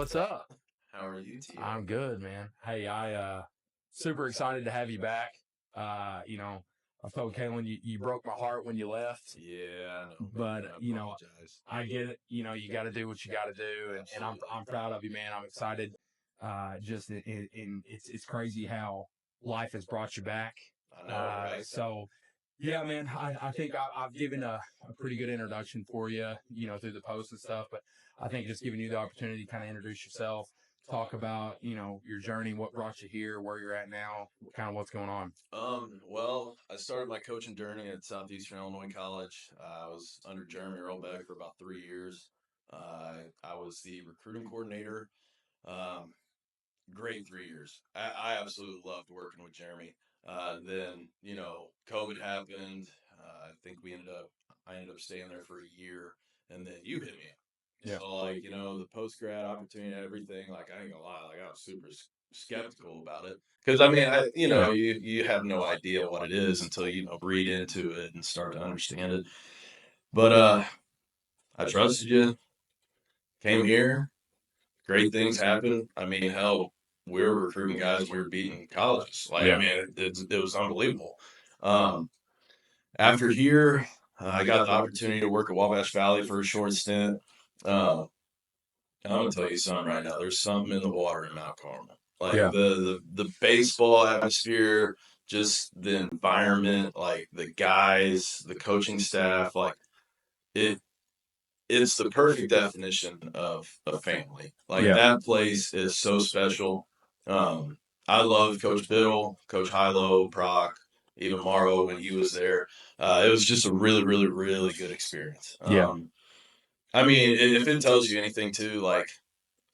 what's up? How are you, T? I'm good, man. Hey, super excited to have you back. I told Kaylin you broke my heart when you left, Yeah, I know. but I apologize. I get it. You got to do what you got to do, and I'm proud of you, man. I'm excited. It's crazy how life has brought you back. I know, right? Yeah, man, I think I've given a pretty good introduction for you, through the post and stuff, but I think just giving you the opportunity to kind of introduce yourself, talk about, your journey, what brought you here, where you're at now, kind of what's going on. Well, I started my coaching journey at Southeastern Illinois College. I was under Jeremy Earlbeck for about 3 years. I was the recruiting coordinator. Um, Great 3 years. I absolutely loved working with Jeremy. Then, COVID happened. I ended up staying there for a year, and then you hit me. Yeah. So, like, the post grad opportunity and everything, like, I ain't gonna lie, like, I was super skeptical about it. Because, I mean, you have no idea what it is until, read into it and start to understand it. But, I trusted you, came here, great things happened. I mean, hell, we were recruiting guys, we were beating colleges. Like, I mean, it was unbelievable. After here, I got the opportunity to work at Wabash Valley for a short stint. I'm gonna tell you something right now. There's something in the water in Mount Carmel. Like the baseball atmosphere, just the environment, like the guys, the coaching staff, like it. It's the perfect definition of a family. Like that place is so special. I loved Coach Biddle, Coach Hilo, Proc, even Morrow when he was there. It was just a really, really, really good experience. I mean, if it tells you anything too, like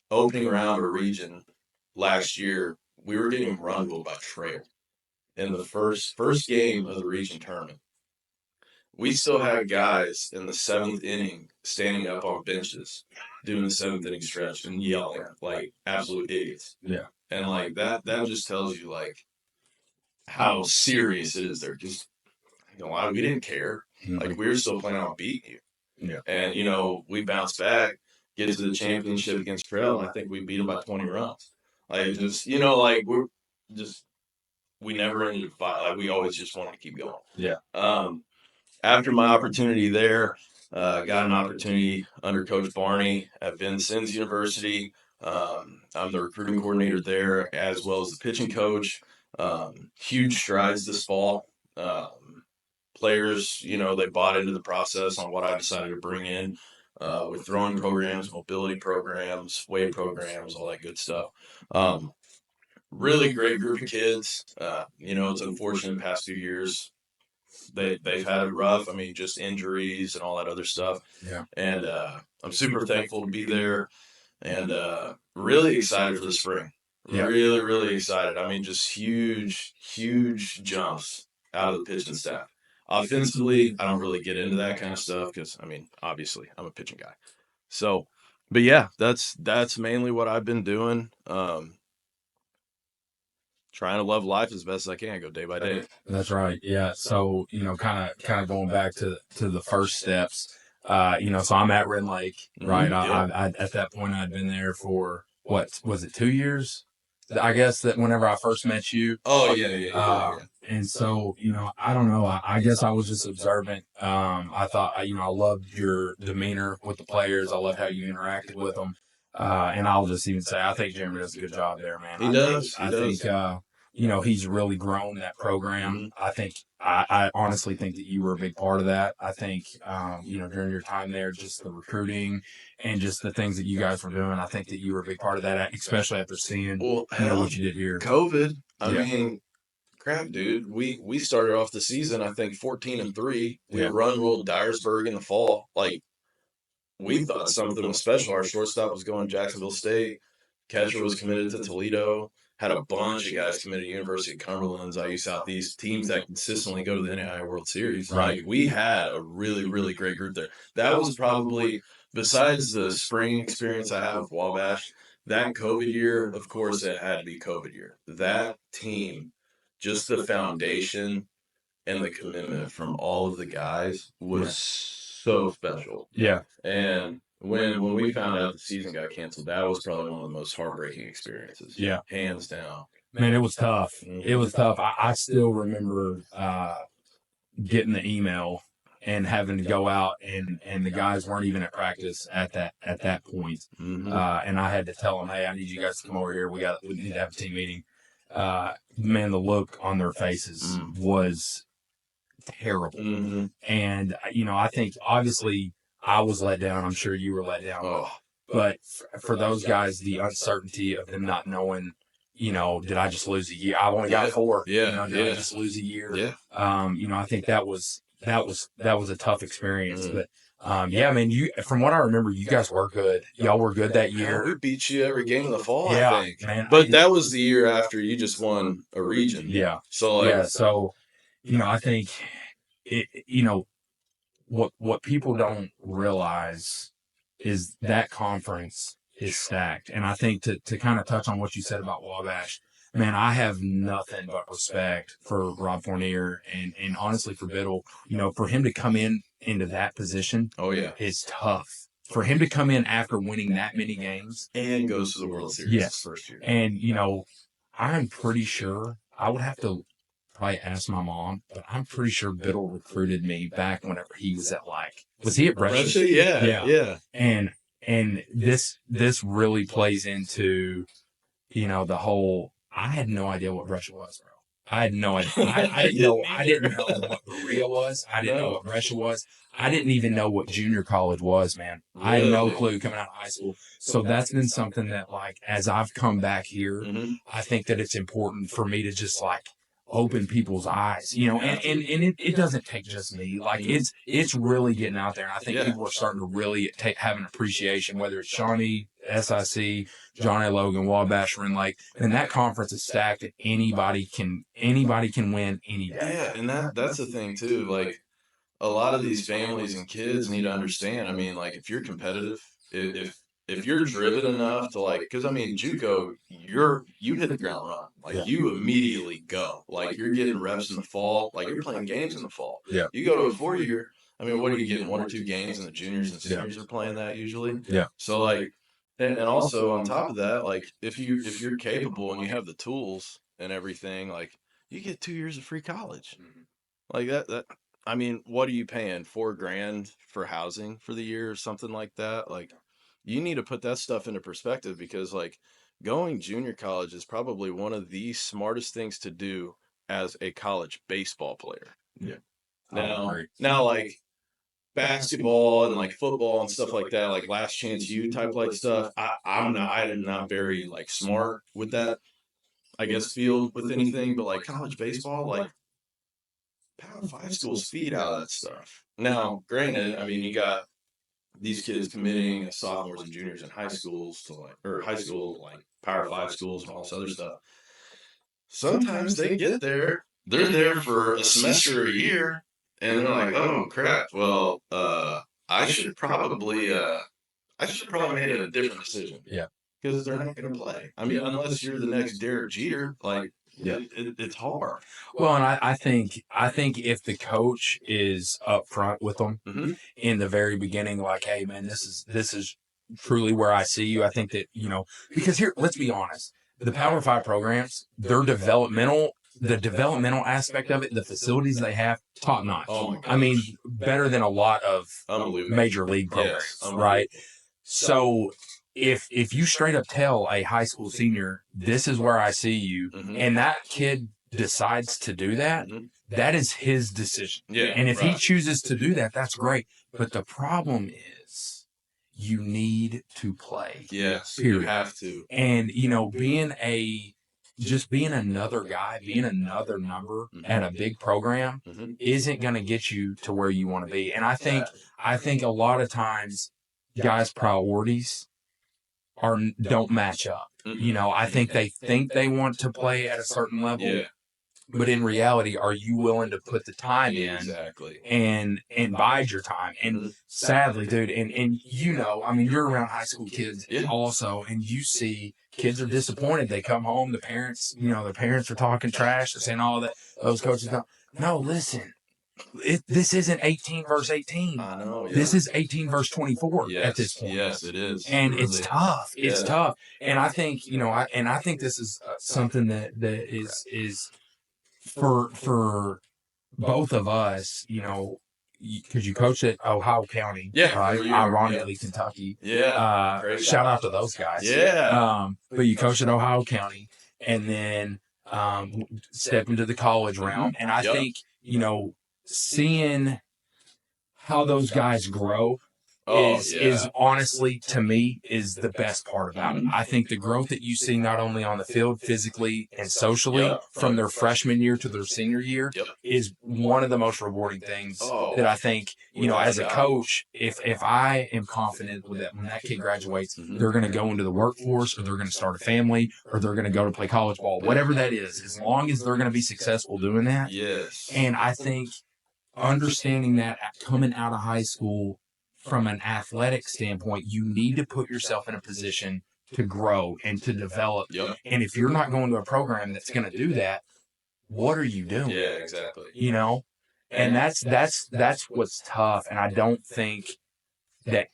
opening round of region last year, we were getting run by trail in the first game of the region tournament. We still had guys in the seventh inning standing up on benches doing the seventh inning stretch and yelling like absolute idiots. Yeah. And like that just tells you like how serious it is. They're just, we didn't care. Like we were still planning on beating you. Yeah. And we bounced back, get to the championship against Trail, and I think we beat them by 20 runs. Like just like we never ended the fight. Like we always just wanted to keep going. Yeah. After my opportunity there, got an opportunity under Coach Barney at Vincennes University. I'm the recruiting coordinator there as well as the pitching coach. Huge strides this fall. Players, they bought into the process on what I decided to bring in with throwing programs, mobility programs, weight programs, all that good stuff. Really great group of kids. It's unfortunate the past few years they've had it rough. I mean, just injuries and all that other stuff. Yeah. And I'm super thankful to be there and really excited for the spring. Yeah. Really, really excited. I mean, just huge, huge jumps out of the pitching staff. Offensively, I don't really get into that kind of stuff because, I mean, obviously, I'm a pitching guy. So, but yeah, that's mainly what I've been doing. Trying to love life as best as I can, go day by day. That's right. Yeah. So, kind of going back to the first steps, so I'm at Red Lake, right? I at that point, I'd been there for, what was it, 2 years? I guess that whenever I first met you. Oh, yeah. And so, I don't know. I guess I was just observant. I thought, I loved your demeanor with the players. I loved how you interacted with them. And I'll just even say, I think Jeremy does a good job there, man. He does. I think, he's really grown that program. I think, I honestly think that you were a big part of that. I think, during your time there, just the recruiting and just the things that you guys were doing, I think that you were a big part of that, especially after seeing, what you did here. COVID. I mean, crap, dude. We started off the season, I think 14-3. We run-rolled Dyersburg in the fall. Like, we thought something was special. Our shortstop was going to Jacksonville State. Catcher was committed to Toledo. Had a bunch of guys committed to University of Cumberland, IU Southeast, teams that consistently go to the NAIA World Series. Right. Like, we had a really, really great group there. That was probably, besides the spring experience I have with Wabash, that COVID year, of course, it had to be COVID year. That team, just the foundation and the commitment from all of the guys was so special. Yeah. And when we found out the season got canceled, that was probably one of the most heartbreaking experiences. Yeah. Hands down. Man, it was tough. Mm-hmm. It was tough. I still remember getting the email and having to go out, and the guys weren't even at practice at that point. Mm-hmm. And I had to tell them, hey, I need you guys to come over here. We need to have a team meeting. Man, the look on their faces was terrible. Mm-hmm. And, I think obviously I was let down. I'm sure you were let down. Oh. But for those guys, the uncertainty of them not knowing, did I just lose a year? I only got 4. Yeah. Did I just lose a year? Yeah. I think that was a tough experience. But man, from what I remember, you guys were good. Y'all were good that year. We beat you every game in the fall, yeah, I think. Man, but that was the year after you just won a region. Yeah. So I think what people don't realize is that conference is stacked. And I think to kind of touch on what you said about Wabash, man, I have nothing but respect for Rob Fournier and honestly for Biddle. For him to come into that position, is tough. For him to come in after winning that many games and goes to the World Series his first year. And I'm pretty sure I would have to probably ask my mom, but I'm pretty sure Biddle recruited me back whenever he was at was he at Brescia? Yeah. And this really plays into, the whole, I had no idea what Brescia was, bro. I had no idea. I didn't know what Berea was. I didn't know what Brescia was. I didn't even know what junior college was, man. Really? I had no clue coming out of high school. So that's been something that, as I've come back here, I think that it's important for me to just, open people's eyes, and it doesn't take just me. It's really getting out there. And I think people are starting to really have an appreciation, whether it's Shawnee, SIC, John A. Logan, Wabash, Ren Lake, and that conference is stacked that anybody can win any day. Yeah, and that's the thing too. A lot of these families and kids need to understand. I mean, if you're competitive, if you're driven enough to because JUCO, you hit the ground run. You immediately go. You're getting reps in the fall. You're playing games in the fall. Yeah. You go to a 4-year. What are you getting? 1 or 2 games, and the juniors and seniors are playing that usually. Yeah. So and also on top of that, if you're capable and you have the tools and everything, you get 2 years of free college. That. What are you paying? $4,000 for housing for the year or something like that? You need to put that stuff into perspective because going junior college is probably one of the smartest things to do as a college baseball player. Yeah. Now basketball and football and stuff like that, last chance you type stuff. I'm not very smart with that, I guess, field with anything, but college baseball, Power 5 schools feed out of that stuff. Now, granted, you got these kids committing as sophomores and juniors in high schools or high school, Power 5 schools and all this other stuff. Sometimes they get there, they're there for a semester or a year, and they're like, oh crap, well, I should probably made a different decision. Yeah. Because they're not going to play. Unless you're the next Derek Jeter, it's hard. Well, and I think if the coach is upfront with them in the very beginning, hey man, this is truly where I see you. I think that because here, let's be honest, the Power 5 programs, their developmental aspect of it, the facilities they have, top notch. Oh my gosh. Better than a lot of major league programs, right? So if you straight up tell a high school senior, this is where I see you, and that kid decides to do that, that is his decision. Yeah, and if he chooses to do that, that's great. But the problem is you need to play. Yes, period. You have to. And, being another guy, being another number at a big program isn't going to get you to where you want to be. And I think a lot of times guys' priorities don't match up. I think they want to play at a certain level, but in reality, are you willing to put the time in and bide your time? And sadly, dude, and you're around high school kids also, and you see kids are disappointed. They come home, the parents, their parents are talking trash, they're saying all that. Those coaches don't. No, listen. this isn't 18 versus 18. I know. Yeah. This is 18 versus 24 at this point. Yes, it is. And really. it's tough. It's tough. And I think, you know, I think this is something that is for both of us, you know, because you coached at Ohio County, right? Ironically, Kentucky. Yeah. Shout out to those guys. Yeah. But you coached at Ohio County, and then step into the college realm. And I think, you know, seeing how those guys grow is honestly, to me, is the best part about it. I think the growth that you see not only on the field physically and socially from their freshman year to their senior year is one of the most rewarding things that I think, you know, as a coach, if I am confident with that when that kid graduates, they're going to go into the workforce, or they're going to start a family, or they're going to go to play college ball, whatever that is, as long as they're going to be successful doing that. Yes. And I think understanding that coming out of high school, from an athletic standpoint, you need to put yourself in a position to grow and to develop. And if you're not going to a program that's going to do that, what are you doing? Yeah, exactly. You know, and that's what's tough. And I don't think that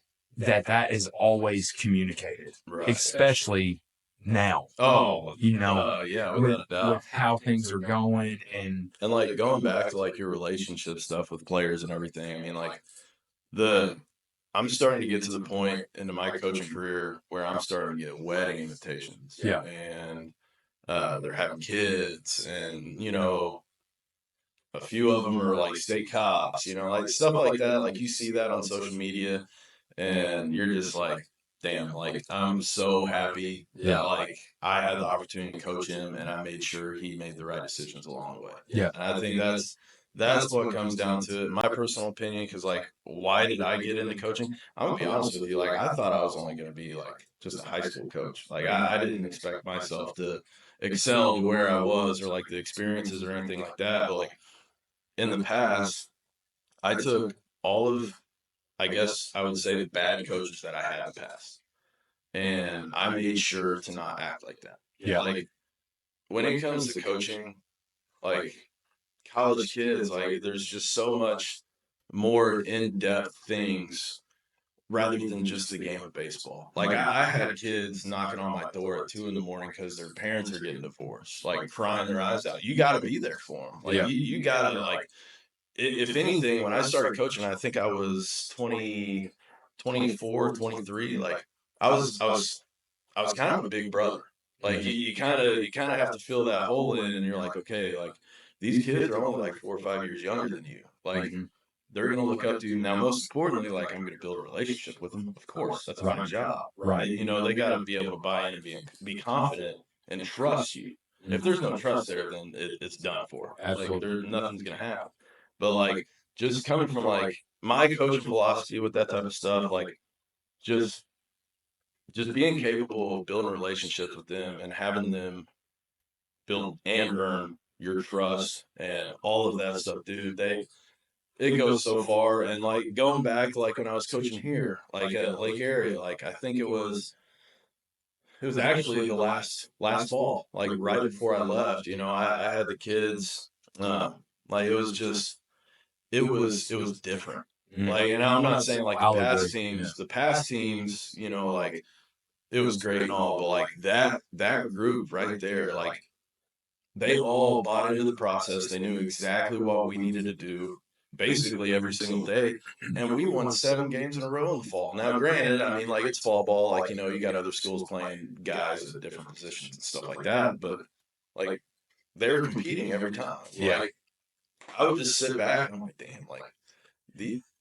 is always communicated, especially now. You know, without a doubt. With how things are going, and like going back to like your relationship stuff with players and everything. I mean, like I'm starting to get to the point into my coaching career where I'm starting to get wedding invitations. Yeah. And they're having kids, and, you know, a few of them are like state cops, you know, like stuff like that. Like you see that on social media, and you're just like, damn, like I'm so happy that like I had the opportunity to coach him, and I made sure he made the right decisions along the way. Yeah. And I think that's what comes down to it, my personal opinion, because, like, why did I get into coaching? I'm going to be honest with you. Like, I thought I was only going to be, like, just a high school coach. Like, I didn't expect myself to excel to where I was, or, like, the experiences or anything like that. But, like, in the past, I took all of, I guess I would say, the bad coaches that I had in the past, and I made sure to not act like that. Yeah. Like, when it comes to coaching, like, college kids, like there's just so much more in-depth things rather than just a game of baseball. Like I had kids knocking on my door at 2 in the morning because their parents are getting divorced, like crying their eyes out. You got to be there for them. Like you got to, like, if anything, when I started coaching, I think I was 20, 24, 23. Like I was kind of a big brother. Like you kind of have to fill that hole in, and you're like, okay, like these kids are only like 4 or 5 years younger than you. Like they're gonna look up to you. Now, most importantly, like I'm gonna build a relationship with them. Of course, that's my job. Right. You know, they got to be able to buy in and be confident and trust you. If there's no trust there, then it's done for. Absolutely. Like nothing's gonna happen. But like just coming from like my coaching philosophy with that type of stuff, like just being capable of building relationships with them and having them build and earn your trust and all of that stuff, dude. It goes so far. And like going back, like when I was coaching here, like at Lake Area, like I think it was actually the last fall, like right before I left. You know, I had the kids. Like it was different. Like, and I'm not saying like the past teams, you know, like it was great and all, but like that group right there, like they all bought into the process. They knew exactly what we needed to do basically every single day. And we won 7 games in a row in the fall. Now, granted, I mean, like it's fall ball, like, you know, you got other schools playing guys at different positions and stuff like that, but like they were competing every time. Like I would just sit back and I'm like, damn, like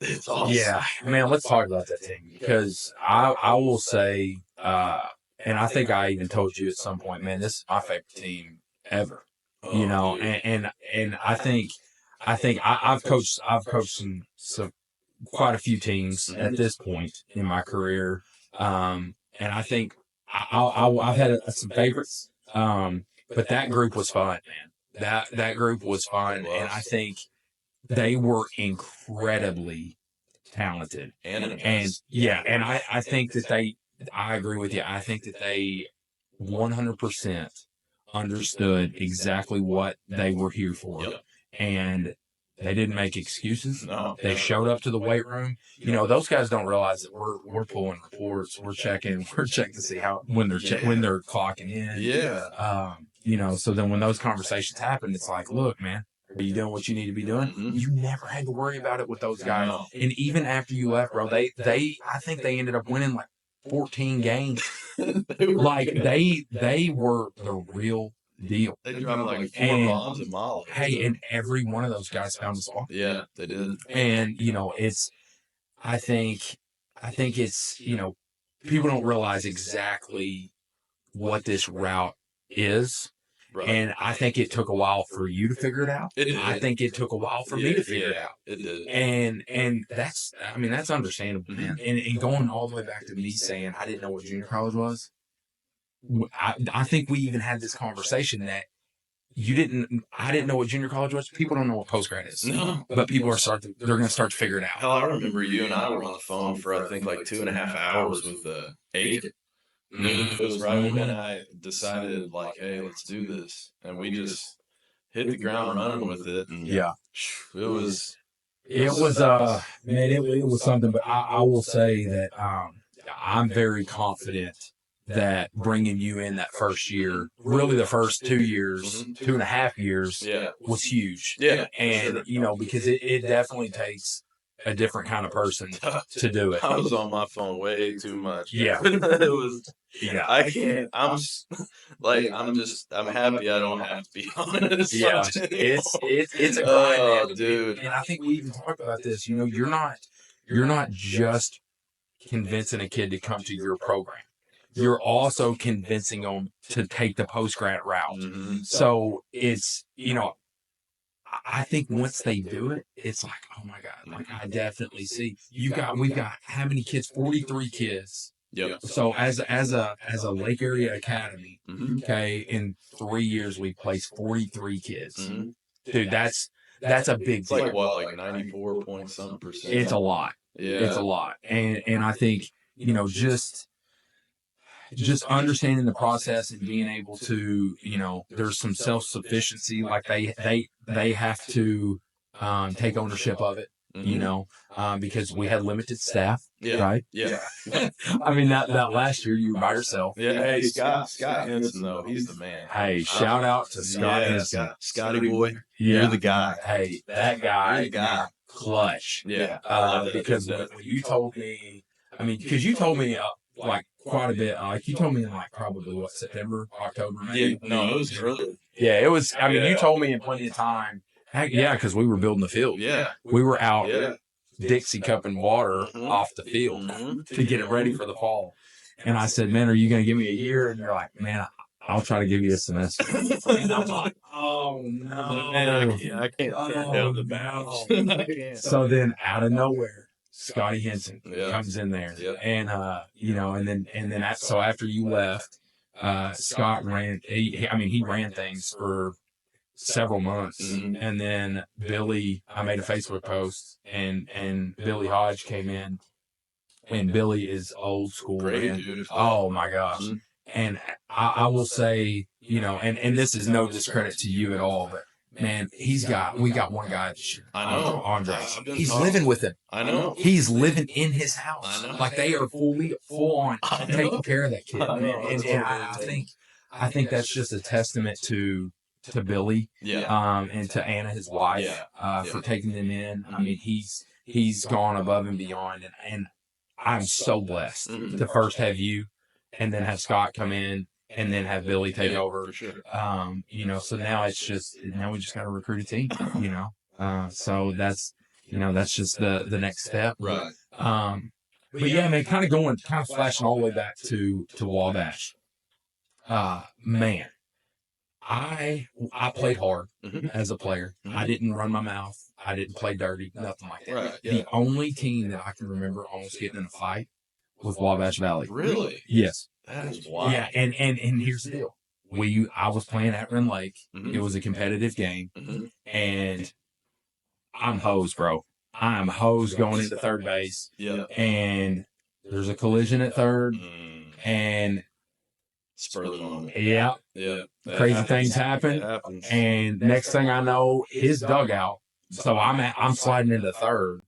it's awesome. Yeah, man, let's talk about that team, because I will say, and I think I even told you at some point, man, this is my favorite team ever. You know, and I think I've coached some quite a few teams at this point in my career, and I think I've had some favorites, but that group was fun, man. That group was fun, and I think they were incredibly talented, and I think that I agree with you. I think that they 100% understood exactly what they were here for. And They didn't make excuses. No. They showed up to the weight room. You know, those guys don't realize that we're pulling reports. We're checking to see when they're clocking in. Yeah. You know, so then when those conversations happen, it's like, look, man, are you doing what you need to be doing? Mm-hmm. You never had to worry about it with those guys. And even after you left, bro, I think they ended up winning like 14 games. Like they were the real deal. They dropped like 4 bombs a mile. Hey, and every one of those guys found a spot. Yeah, they did. And you know, I think it's, you know, people don't realize exactly what this route is. Right. And I think it took a while for you to figure it out. I think it took a while for me to figure it out. It did. And that's understandable, man. And going all the way back to me saying I didn't know what junior college was. I think we even had this conversation that I didn't know what junior college was. People don't know what postgrad is. No. But people they're going to start to figure it out. Hell, I remember you and I were on the phone for, I think, like 2.5 hours with the AIC. It was right when I decided, like, hey, let's do this. And we just hit the ground running with it. And yeah. It was man, it was something. But I will say that I'm very confident that bringing you in that first year, really the first 2 years, 2.5 years, was huge. Yeah. And, you know, because it definitely takes a different kind of person to do it. I was on my phone way too much. Yeah. It was, I can't, I'm happy I don't have to be honest. Yeah. It's a grind, man. Dude. And I think we even talked about this. You know, you're not just convincing a kid to come to your program. You're also convincing them to take the post-grad route. Mm-hmm. So it's, you know, I think once they do it, it's like, oh my God, like I definitely see we've got how many kids? 43 kids. Yep. So as a Lake Area Academy, okay, in 3 years we placed 43 kids. Mm-hmm. Dude, that's a big deal. Like what, like 94 point something percent? It's a lot. Yeah. It's a lot. And I think, you know, just understanding the process and being able to, you know, there's some self-sufficiency, like they have to take ownership of it, you know, because we had limited staff, right? Yeah. I mean, that last year you were by yourself. Yeah. Hey, Scott Henson, though, he's the man. Hey, shout out to Scott Henson. Scotty boy, you're the guy. Hey, that guy, clutch. Yeah. Because when you told me, because you told me like quite a bit. You told me in like probably September, October, maybe. Yeah, no, it was early. Yeah, it was. I mean, you told me in plenty of time. Heck, yeah, because we were building the field. Yeah, we were out Dixie cupping water off the field to get it ready for the fall. And I said, "Man, are you going to give me a year?" And you're like, "Man, I'll try to give you a semester." And I'm like, "Oh no, man, I can't turn down the bounce." So then, out of nowhere, Scotty Henson comes in there, and you know, and then so after you left, Scott ran. He ran things for several months, and then Billy. I made a Facebook post, and Billy Hodge came in, and Billy is old school. Great, man. dude. Oh my gosh! And I will say, you know, and this is no discredit to you at all, but. Man, we got one guy this year. I know. Andre. He's living with him. I know. He's living in his house. I know. Like they are full on taking care of that kid. And I think that's just a testament to Billy. And to Anna, his wife, for taking them in. I mean, he's gone above and beyond, and I'm so blessed to first have you, and then have Scott come in. And then have Billy take over. For sure. You know, so now we just got to recruit a team, you know. So that's just the next step. Right. But yeah, man, kind of flashing all the way back to Wabash. Man, I played hard as a player. I didn't run my mouth. I didn't play dirty, nothing like that. Right. Yeah. The only team that I can remember almost getting in a fight was Wabash Valley. Really? Yes. That is wild. Yeah, and here's the deal. I was playing at Rend Lake. It was a competitive game, and I'm hosed, bro. I'm hosed going into third base. Yeah. And there's a collision at third, and spur of the moment. Yeah. Crazy things happen. And next thing I know, his dugout So I'm sliding into third,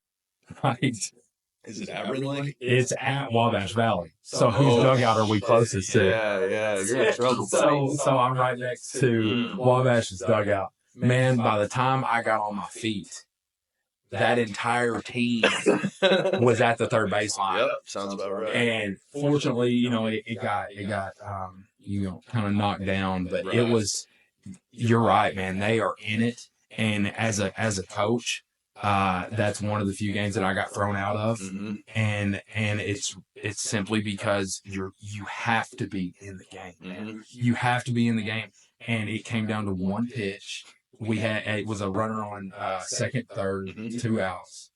right? Is it at Red Lake? It's at Wabash Valley. So whose dugout are we closest to? Yeah, you're in trouble. So I'm right next to Wabash's dugout. Man, by the time I got on my feet, that entire team was at the third baseline. Yep, sounds about right. And fortunately, it got kind of knocked down, but it was. You're right, man. They are in it, and as a coach, that's one of the few games that I got thrown out of, and it's simply because you have to be in the game, man. You have to be in the game, and it came down to one pitch. It was a runner on second, third, 2 outs.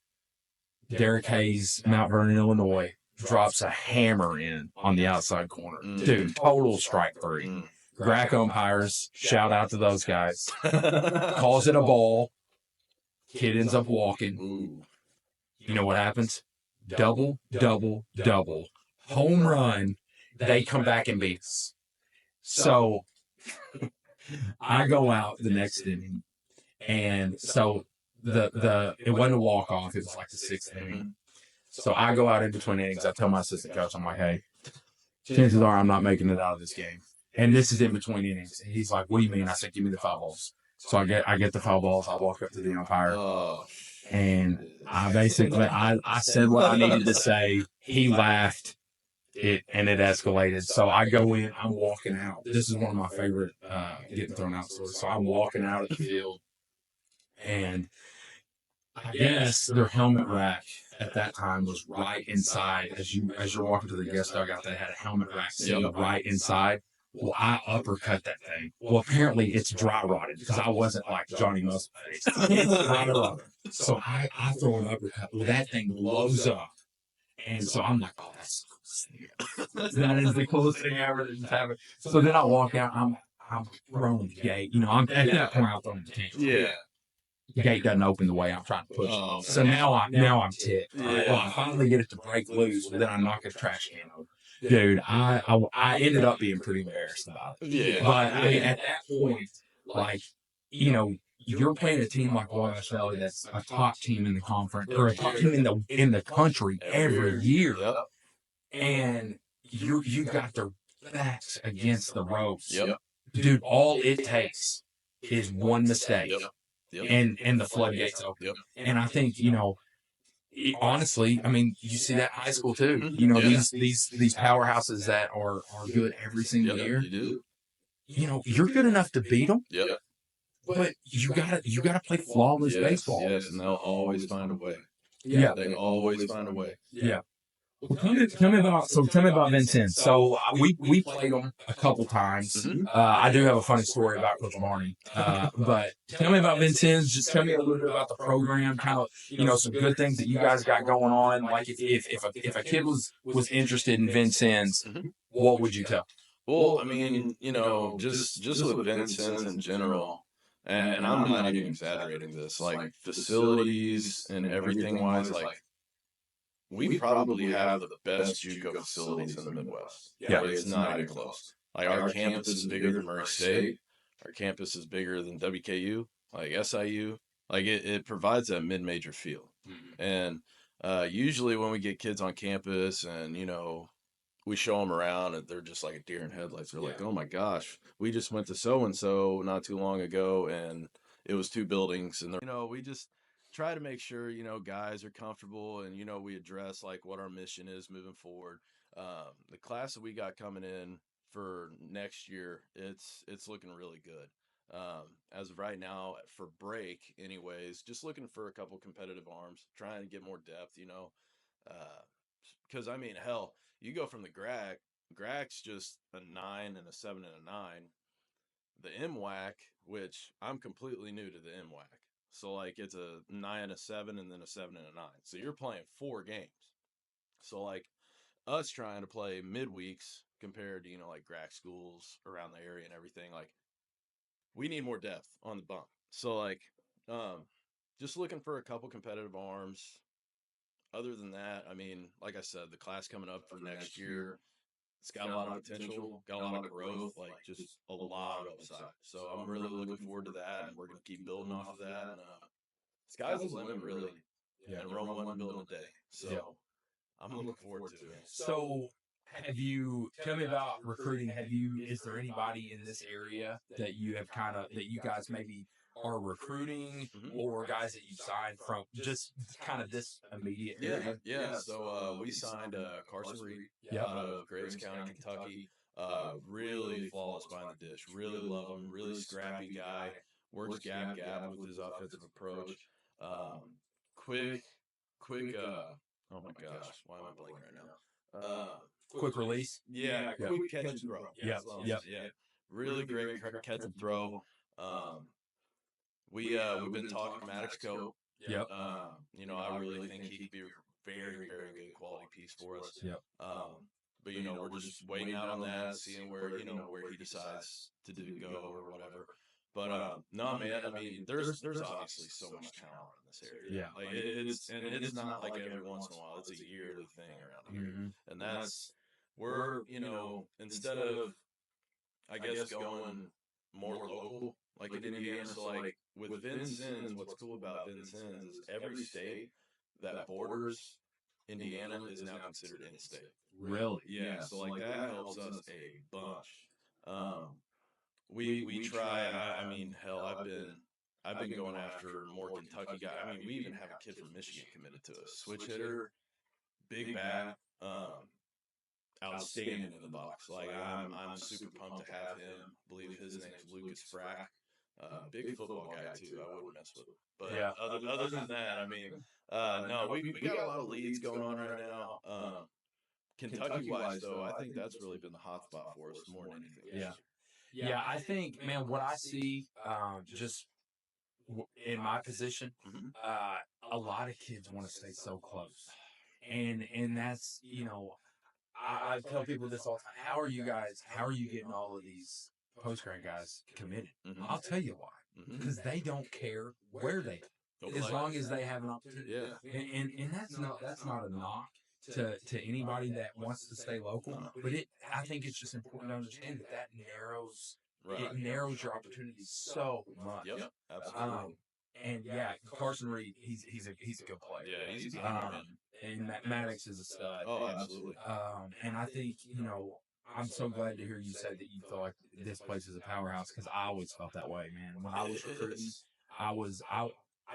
Derek Hayes, Mount Vernon, Illinois, drops a hammer in on the outside corner. Dude, total strike three. Grack umpires, shout out to those guys. Calls it a ball. Kid ends up walking. Ooh. You know what happens? Double, double, double. Home run. They come back and beat us. So I go out the next inning. And so it wasn't a walk-off. It was like the 6th inning. So I go out in between innings. I tell my assistant coach, I'm like, hey, chances are I'm not making it out of this game. And this is in between innings. And he's like, what do you mean? I said, give me the foul balls. So I get the foul balls. I walk up to the umpire. And I basically, I said what I needed to say. He laughed. It escalated. So I go in. I'm walking out. This is one of my favorite getting thrown out stories. So I'm walking out of the field. And I guess their helmet rack at that time was right inside. As you're walking to the guest dugout, they had a helmet rack sitting right inside. Well, I uppercut that thing. Well, apparently it's dry rotted because I wasn't like Johnny Muscleface. It's dry rotted. So I throw an uppercut. Well, that thing blows up. And so I'm like, oh, that's the coolest thing ever. That is the coolest thing ever that just happened. So then I walk out. I'm throwing the gate. I'm at that point I'm throwing the tantrum. Yeah. The gate doesn't open the way I'm trying to push it. So now I'm ticked. Right? Well, I finally get it to break loose, but then I knock his trash can over. Dude, I ended up being pretty embarrassed about it. Yeah. But I mean, at that point, like, you're playing a team like Wabash Valley that's a top team in the conference or a top team in the country every year, and you got their backs against the ropes. Dude, all it takes is one mistake. And the floodgates open. And I think, honestly, I mean, you see that in high school too. These powerhouses that are good every single year. You do. You're good enough to beat them. But you gotta play flawless baseball. Yes, and they'll always find a way. Yeah, they always find a way. Yeah. Well, tell me about Vincennes. So we played them a couple times. I do have a funny story about Coach Marnie. But tell me about Vincennes. Just tell me a little bit about the program. Kind of some good things that you guys got going on. Like if a kid was interested in Vincennes, what would you tell? Well, I mean, just with Vincennes in general. And I'm not even exaggerating this. Like facilities and everything wise, like we probably have the best JUCO facilities in the Midwest. Yeah, it's not even close. Like our campus is bigger than Murray State. Our campus is bigger than WKU, like SIU. Like it provides that mid-major feel. And usually when we get kids on campus and we show them around and they're just like a deer in headlights. They're like, oh my gosh, we just went to so-and-so not too long ago and it was 2 buildings. And we just try to make sure, guys are comfortable and, we address like what our mission is moving forward. The class that we got coming in for next year, it's looking really good. As of right now for break anyways, just looking for a couple competitive arms, trying to get more depth, because I mean, hell, you go from the GRAC's just a 9 and a 7 and a 9. The MWAC, which I'm completely new to the MWAC. So like it's a 9, a 7, and then a 7 and a 9. So you're playing 4 games. So like us trying to play midweeks compared to, like GRAC schools around the area and everything, like we need more depth on the bump. So like just looking for a couple competitive arms. Other than that, I mean, like I said, the class coming up for next year, it's got a lot of potential, got a lot of growth, like just a lot of upside. So I'm really looking forward to that, and we're going to keep building off of that and sky's the limit, really. Yeah. And Rome wasn't built in a day. So I'm looking forward to it. So tell me about recruiting. Is there anybody in this area that you have that you guys maybe are recruiting, or guys that you signed from just kind of this immediate area? Yeah. So we signed Carson Reed out of Grace County, Kentucky. Really flawless behind the dish. Really love him. Really scrappy guy. Works gab with his offensive approach. Quick. Oh my gosh, why am I blanking right now? Quick release. Quick catch and throw. Yeah. Really great catch and throw. We've been talking to Maddox Cope. Yep. I really think he could be a very, very good quality piece for us. Yep. But we're just waiting out on that, seeing where he decides to go or whatever. But no, man. I mean, there's obviously so much talent in this area. Yeah. Like it's not like every once in a while. It's a yearly thing around here, and that's we're instead of I guess going more local like in Indiana. So like with Vincennes, what's cool about Vincennes is every state that borders Indiana is now considered in-state. Really? Yeah. So like that helps us a bunch. We try. I mean, hell, I've been going after more Kentucky guys. I mean, we even have a kid from Michigan committed to us. Switch hitter, big bat, outstanding in the box. Like I'm super pumped to have him. I believe his name's Lucas Frack. Big football guy too. I wouldn't mess with him. But other than that, I mean, no, we got a lot of leads going on right now. Kentucky wise though, I think that's really been the hot spot for us more than anything. Yeah, I think, man, what I see, just in my position, a lot of kids want to stay so close, and that's I tell people this all the time. How are you getting all of these post-grad guys committed? I'll tell you why. Because they don't care where they go, as long as they have an opportunity. Yeah, and that's not a knock to anybody that wants to stay local, but I think it's just important to understand that narrows your opportunities so much. Yep, absolutely. And Carson Reed, he's a good player. Yeah, he's a and Maddox is a stud. Oh, absolutely. And I think I'm so glad to hear you say that you feel like this place is a powerhouse, because I always felt that way, man. When I was recruiting, I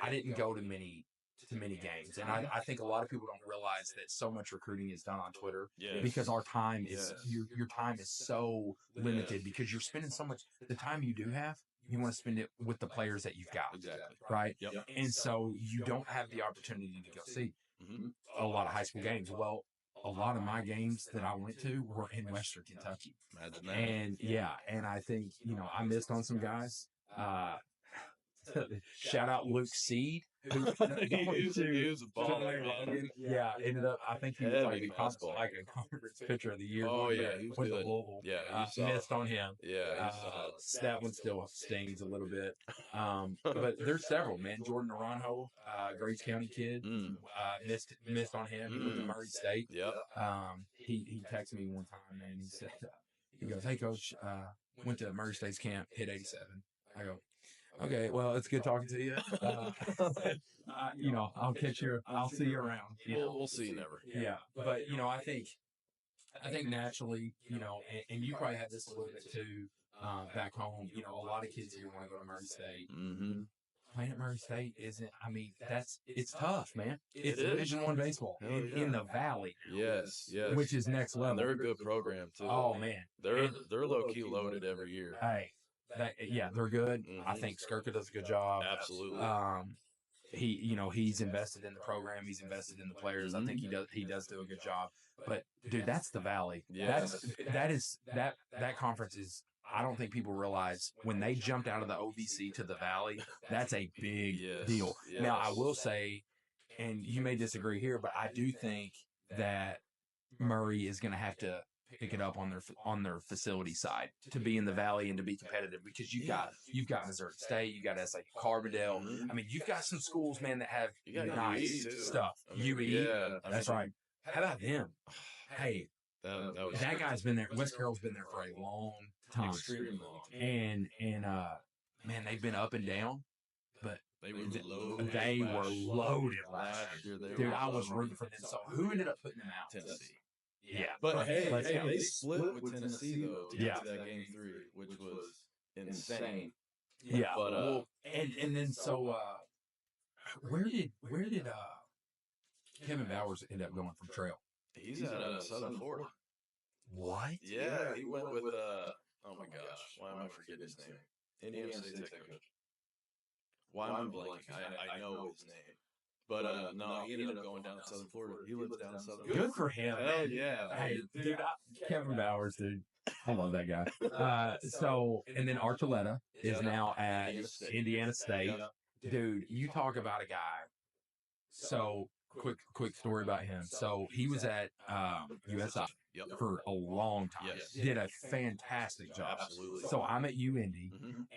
didn't go to many games, and I think a lot of people don't realize that so much recruiting is done on Twitter, because our time is your time is so limited, because you're spending so much. The time you do have, you want to spend it with the players that you've got, right? Yep. And so you don't have the opportunity to go see a lot of high school games. Well, a lot of my games that I went to were in Western Kentucky. Imagine that. And and I think I missed on some guys. Shout out Luke Seed, who he was a baller. Yeah, ended up. I think he was like a conference pitcher of the year. Oh yeah, he was with good. Louisville. Yeah, missed on him. Yeah, that one still stings a little bit. But there's several, man. Jordan Naranjo, Grace County kid, missed on him. He went to Murray State. Yep. He texted me one time, man. He said, he goes, "Hey coach, went to Murray State's camp, hit 87." I go, "Okay, well, it's good talking to you. I'll catch you. I'll see you around. We'll see you never." Yeah, but I think naturally, and you probably had this a little bit too back home. A lot of kids here want to go to Murray State. Playing at Murray State isn't. I mean, it's tough, man. It's Division I baseball in the Valley. Yes, which is next level. And they're a good program too. Oh man, they're low key loaded every year. Hey. They're good. I think Skirka does a good job. Absolutely. He's invested in the program. He's invested in the players. I think he does do a good job. But dude, that's the Valley. Yes. That conference is. I don't think people realize when they jumped out of the OVC to the Valley, that's a big deal. Yes. Now I will say, and you may disagree here, but I do think that Murray is going to have to pick it up on their facility side to be in the Valley and to be competitive, because you've got Missouri State, you got SIC Carbondale. I mean, you've got some schools, man, that have nice stuff. UE, that's right. How about them? Hey, that guy's been there. West Carroll's been there for a long time, extremely long. And man, they've been up and down, but They were loaded. They were loaded last year. They Dude, were I was loaded. rooting for them. So who ended up putting them out? Tennessee. Yeah. But hey, let's go. they split with Tennessee though to Yeah. get to that game 3, which was insane. Yeah. But well, and then so where did Kevin Bowers end up going from trail? He's at Southern Florida. What? Yeah, he went with oh my gosh, why am I forgetting his name? Indiana State head coach. Why am I blanking? I know his name. But no, he ended up going down to Southern Florida. He lives down in Southern Florida. Good for him. Hell yeah. Hey, dude, Kevin Bowers, dude. I love that guy. So, and then Archuleta is now at Indiana State. Dude, you talk about a guy. So, quick story about him. So, he was at USI for a long time. Yes. Did a fantastic job. Absolutely. So, I'm at UIndy,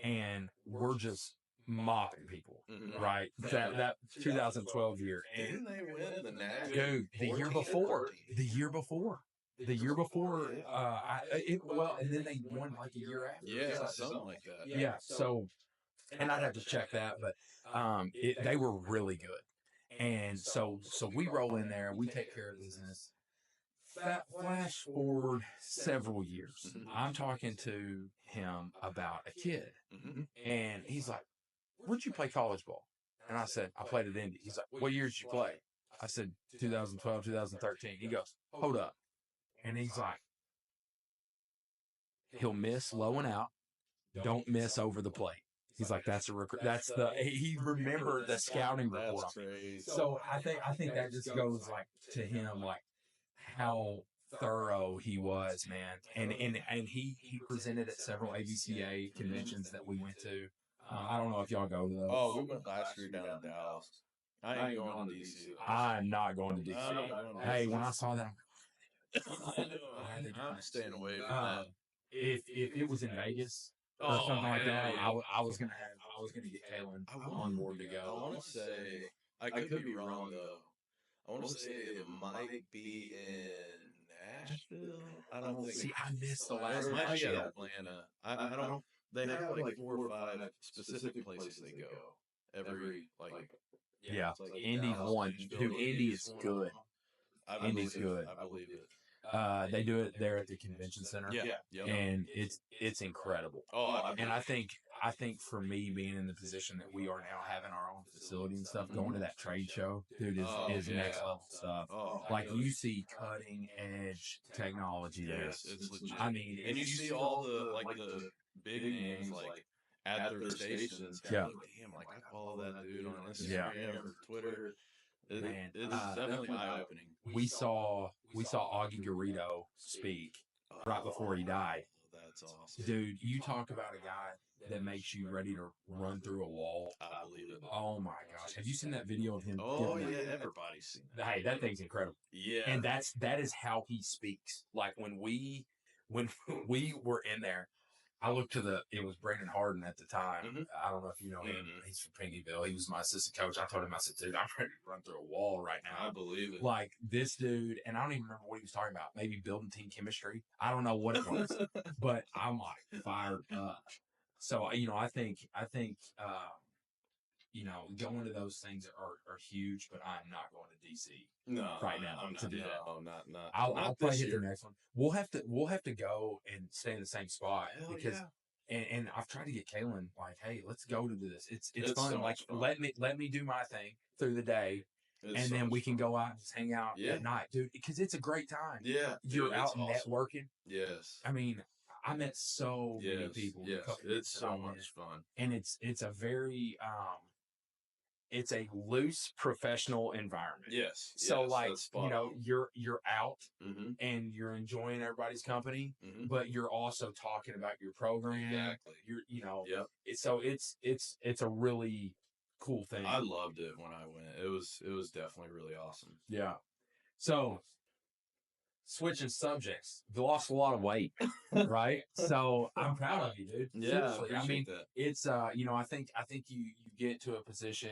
and we're just mopping people, right? That 2012 year. Didn't they win the national? Dude, the year before. And then they won like a year after. Yeah, something like that. Yeah. So, and I'd have to check that, but they were really good. And so we roll in there, we take care of business. Flash forward several years. I'm talking to him about a kid, and he's like, "Where'd you play college ball?" And I said, "I played at Indy." He's like, "What year did you play?" I said, 2012, 2013. He goes, "Hold up." And he's like, he'll miss low and out. Don't miss over the plate. He's like, he remembered the scouting report. That's crazy. So I think that just goes like to him, like how thorough he was, man. And he presented at several ABCA conventions that we went to. I don't know if y'all go to those. Oh, we went last year down in Dallas. I ain't going to DC. I'm not going to DC. Hey, when I saw that, I'm staying away from that. If it was in Vegas or something like that, I was gonna get Kalen on board to go. I want to say I could be wrong though. I want to say it might be in Nashville. I don't think. See, I missed the last It might match. be at Atlanta. I don't. They have like 4 or 5 specific places they go every like. Yeah, it's like Indy's Dallas, one. Nashville, Dude, Indy is good. Indy's good. I believe it. They do it there at the convention center. Yeah. And it's incredible. Oh, and I think for me being in the position that we are now, having our own facility and stuff, going to that trade show, dude, is next level stuff. Oh, like you see cutting edge technology there. Yes, it's legit. I mean, and you see all the big names like at their stations. Yeah. Like, damn, like I follow that dude on Instagram or Twitter. Man, It's definitely eye-opening. We saw Augie Garrido speak right before he died. That's awesome. Dude, you talk about a guy that makes you ready to run through a wall. I believe it. Oh my gosh. Have you seen that video of him? Oh yeah, everybody's seen that. Hey, that thing's incredible. Yeah. And that is how he speaks. Like when we were in there, I looked it was Brandon Harden at the time. I don't know if you know him. He's from Pinkyville. He was my assistant coach. I told him, I said, dude, I'm ready to run through a wall right now. I believe it. Like this dude, and I don't even remember what he was talking about. Maybe building team chemistry. I don't know what it was, but I'm like fired up. So, I think, going to those things are huge, but I'm not going to DC right now. I'm to do that. No, not. I'll not probably this hit year. the next one. We'll have to go and stay in the same spot because, and I've tried to get Kalen like, hey, let's go to this. It's fun. so like much fun. let me do my thing through the day, and then we can go out and just hang out at night, dude. Because it's a great time. Yeah, you're out awesome. networking. Yes. I mean, I met so many people. Yes, it's so much fun. And it's a very it's a loose professional environment. Yes. So yes, you're out Mm-hmm. and you're enjoying everybody's company, Mm-hmm. but you're also talking about your program. Exactly. Yep. So it's a really cool thing. I loved it when I went. It was definitely really awesome. Yeah. So switching subjects, you lost a lot of weight, right? So I'm proud of you, dude. Yeah, Seriously. I mean that. It's I think you get to a position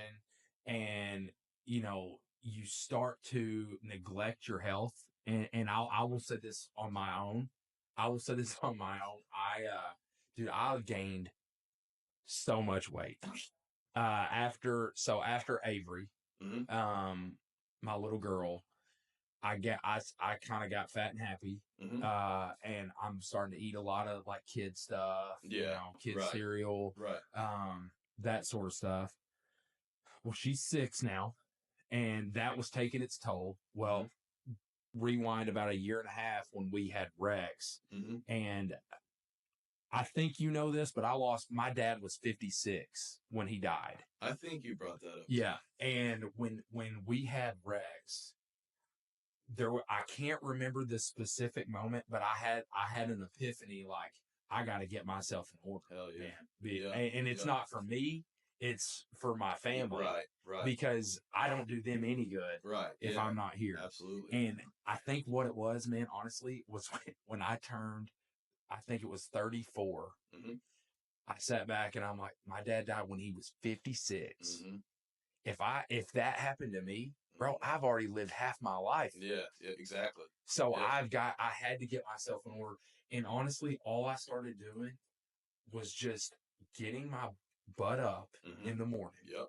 and you start to neglect your health, and I will say this on my own. I've gained so much weight. After Avery, Mm-hmm. my little girl, I kind of got fat and happy. Mm-hmm. And I'm starting to eat a lot of like kid stuff, Yeah. kid Right. cereal, Right. that sort of stuff. Well, she's 6 now, and that was taking its toll. Mm-hmm. Well, rewind about a year and a half when we had Rex, Mm-hmm. and I think you know this, but my dad was 56 when he died. I think you brought that up. Yeah, and when we had Rex, I can't remember the specific moment, but I had an epiphany like I got to get myself in order. Hell yeah. Man. Yeah. And it's Yeah. not for me, it's for my family. Right. Right. Because I don't do them any good Right. if Yeah. I'm not here. Absolutely. And I think what it was, man, honestly, was when I turned, I think it was 34. Mm-hmm. I sat back and I'm like, my dad died when he was 56. Mm-hmm. If that happened to me, bro, I've already lived half my life. Yeah. Yeah. Exactly. So Yeah. I had to get myself in order. And honestly, all I started doing was just getting my butt up Mm-hmm. in the morning. Yep.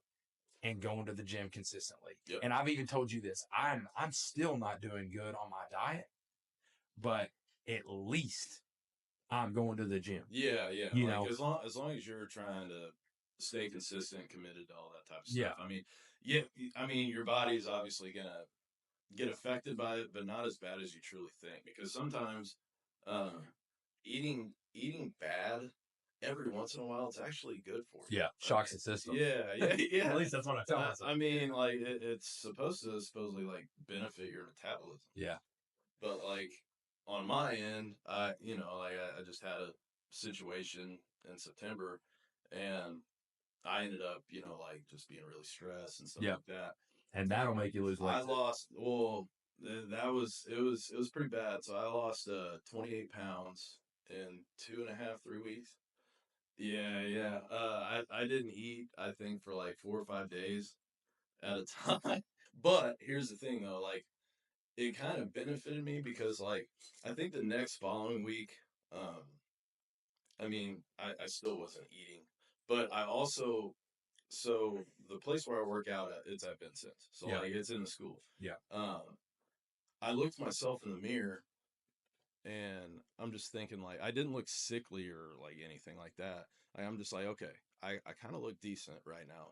And going to the gym consistently. Yep. And I've even told you this. I'm still not doing good on my diet, but at least I'm going to the gym. Yeah, yeah. You like know, as long as you're trying to stay consistent, committed to all that type of Yeah. stuff. I mean, yeah, I mean your body's obviously gonna get affected by it, but not as bad as you truly think. Because sometimes eating bad every once in a while, it's actually good for you. Yeah, shocks the system. Yeah, yeah, yeah. At least that's what I tell myself. I mean, like it's supposed to supposedly like benefit your metabolism. Yeah. But like on my end, I just had a situation in September, and I ended up, like just being really stressed and stuff like that. And that'll make you lose weight. I lost. Well, that was it was pretty bad. So I lost 28 pounds in 2.5, 3 weeks. Yeah, yeah. I didn't eat, I think, for like 4 or 5 days at a time. But here's the thing, though, like it kind of benefited me because like I think the next following week, I mean, I still wasn't eating, but I also so the place where I work out at, it's at Vincennes. So like it's in the school. Yeah. I looked myself in the mirror and I'm just thinking like I didn't look sickly or like anything like that. I'm just like, okay, I kind of look decent right now.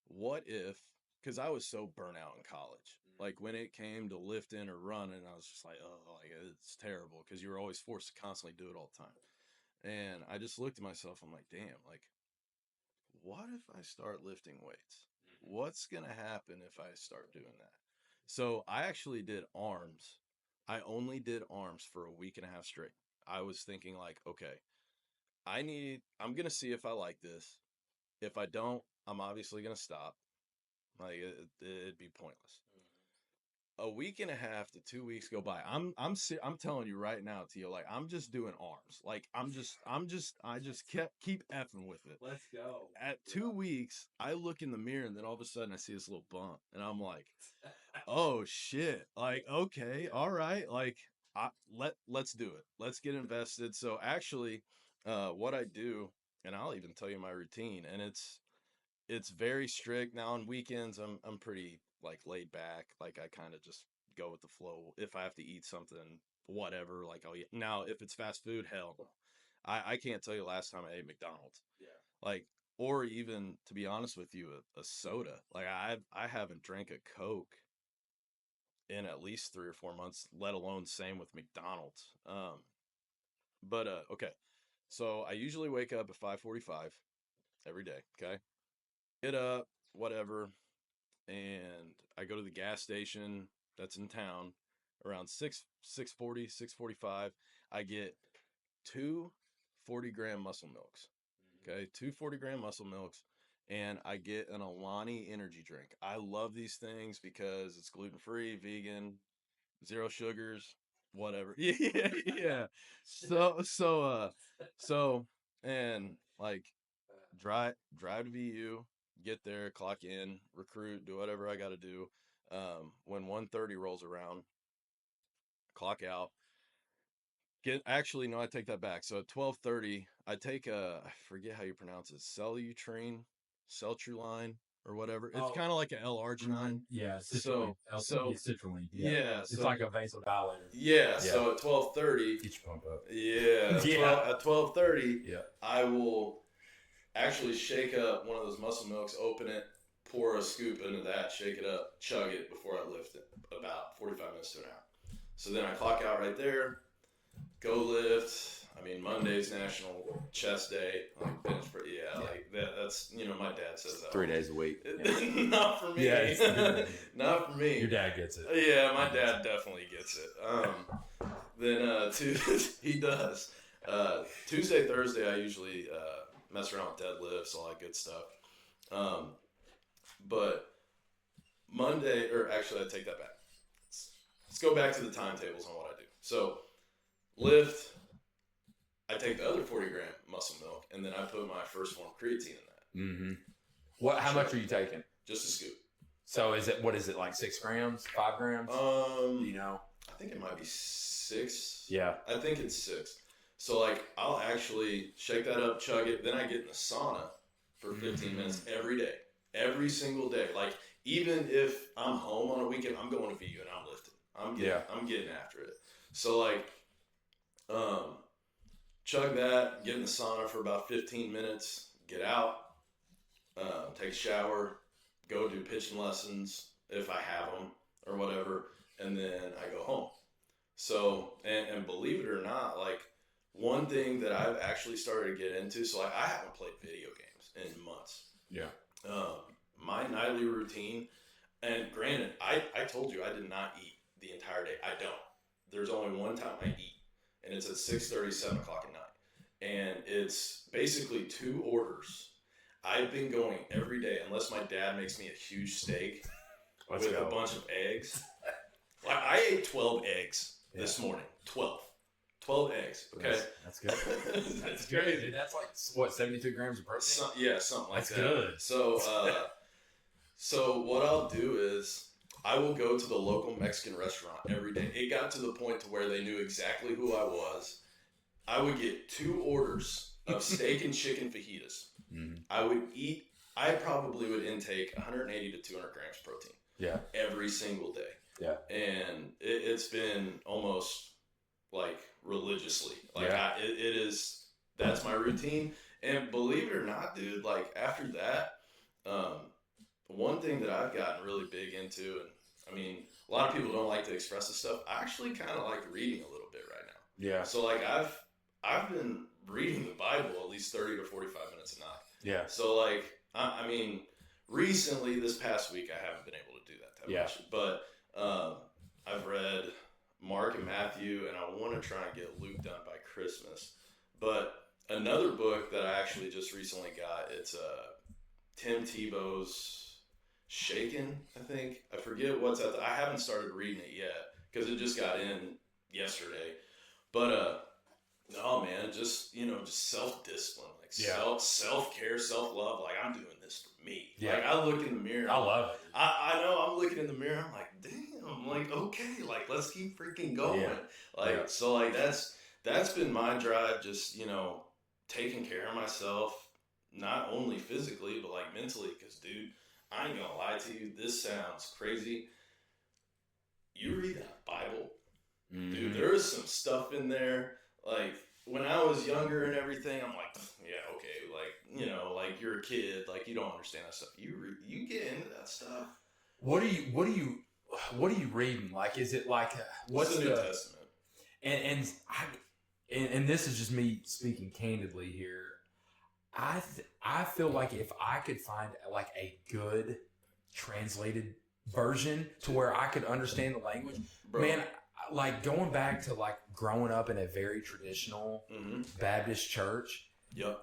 What if, because I was so burnt out in college, like when it came to lifting or running, I was just like, oh, like it's terrible because you were always forced to constantly do it all the time. And I just looked at myself, I'm like, damn, like, what if I start lifting weights? What's going to happen if I start doing that? So I actually did arms. I only did arms for a week and a half straight. I was thinking, like, okay, I'm going to see if I like this. If I don't, I'm obviously going to stop. Like it'd be pointless. A week and a half to 2 weeks go by. I'm telling you right now, Tio. Like I'm just doing arms. Like I just keep effing with it. Let's go. At 2 weeks, I look in the mirror and then all of a sudden I see this little bump and I'm like, oh shit. Like okay, all right. Like let's do it. Let's get invested. So actually, what I do, and I'll even tell you my routine, and it's very strict. Now on weekends I'm pretty like laid back. Like I kind of just go with the flow. If I have to eat something, whatever, like I'll eat. Now if it's fast food, hell no. I can't tell you last time I ate McDonald's. Yeah. Like or even to be honest with you, a soda. Like I haven't drank a Coke in at least 3 or 4 months, let alone same with McDonald's. But okay. So I usually wake up at 5:45 every day, okay? Get up, whatever, and I go to the gas station that's in town around 6:40, 6:45. I get two 40-gram muscle milks. Okay, two 40-gram muscle milks, and I get an Alani energy drink. I love these things because it's gluten-free, vegan, zero sugars, whatever. Yeah, yeah. So and like drive to VU, get there, clock in, recruit, do whatever I got to do. When 1:30 rolls around, clock out. No, I take that back. So at 12:30, I take I forget how you pronounce it, Cellutrine, Celtru line or whatever. It's kind of like an L-arginine. Yeah, citrulline. citrulline. Yeah, it's like a vasodilator. Yeah, so at 12:30, get your pump up. Yeah, at 12:30, yeah, I will actually shake up one of those muscle milks, open it, pour a scoop into that, shake it up, chug it before I lift it, about 45 minutes to an hour. So then I clock out right there, go lift. I mean, Monday's National Chest Day, like bench press. Like that's my dad says that 3 days a week. Not for me. Yeah, not for me. Your dad gets it. Yeah, my dad definitely gets it. Then he does. Tuesday, Thursday, I usually mess around with deadlifts, all that good stuff. But Monday, or actually, I take that back. Let's go back to the timetables on what I do. So lift. I take the other 40-gram muscle milk, and then I put my first form creatine in that. Mm-hmm. How much are you taking? Just a scoop. So what is it, like 6 grams, 5 grams? I think it might be 6. Yeah. I think it's 6. So, like, I'll actually shake that up, chug it, then I get in the sauna for 15 minutes every day. Every single day. Like, even if I'm home on a weekend, I'm going to VU and I'm lifting. I'm getting after it. So, like, chug that, get in the sauna for about 15 minutes, get out, take a shower, go do pitching lessons if I have them or whatever, and then I go home. So, and believe it or not, like, one thing that I've actually started to get into, so like I haven't played video games in months. Yeah. My nightly routine, and granted, I told you I did not eat the entire day. I don't. There's only one time I eat, and it's at 6:30, 7 o'clock at night. And it's basically 2 orders. I've been going every day, unless my dad makes me a huge steak with a bunch of eggs. Like, I ate 12 eggs this morning. 12 eggs. Okay. That's good. That's crazy. That's like, what, 72 grams of protein? Something like that's that. Good. So what I'll do is I will go to the local Mexican restaurant every day. It got to the point to where they knew exactly who I was. I would get 2 orders of steak and chicken fajitas. Mm-hmm. I probably would intake 180 to 200 grams protein. Yeah. Every single day. Yeah. And it's been almost like religiously. Like, that's my routine. And believe it or not, dude, like after that, one thing that I've gotten really big into, and I mean, a lot of people don't like to express this stuff. I actually kind of like reading a little bit right now. Yeah. So like I've been reading the Bible at least 30 to 45 minutes a night. Yeah. So like, I mean, recently this past week, I haven't been able to do that much, but I've read Mark and Matthew, and I want to try and get Luke done by Christmas. But another book that I actually just recently got, it's Tim Tebow's Shaken, I think. I forget what's at I haven't started reading it yet because it just got in yesterday. But no, man, just self-discipline, like self-care, self-love. Like, I'm doing this for me. Yeah. Like, I look in the mirror. I love it. I know I'm looking in the mirror. I'm like, damn. Like, okay, like let's keep freaking going. Yeah. So like that's been my drive. Just taking care of myself, not only physically but like mentally. Because dude, I ain't gonna lie to you. This sounds crazy. You read that Bible, dude. There is some stuff in there. Like, when I was younger and everything, I'm like, yeah, okay, like, like you're a kid, like you don't understand that stuff. You get into that stuff. What are you reading? Like, is it like what's the New Testament? And this is just me speaking candidly here. I feel like if I could find like a good translated version to where I could understand the language, man. Like, going back to like growing up in a very traditional Baptist church. Yep.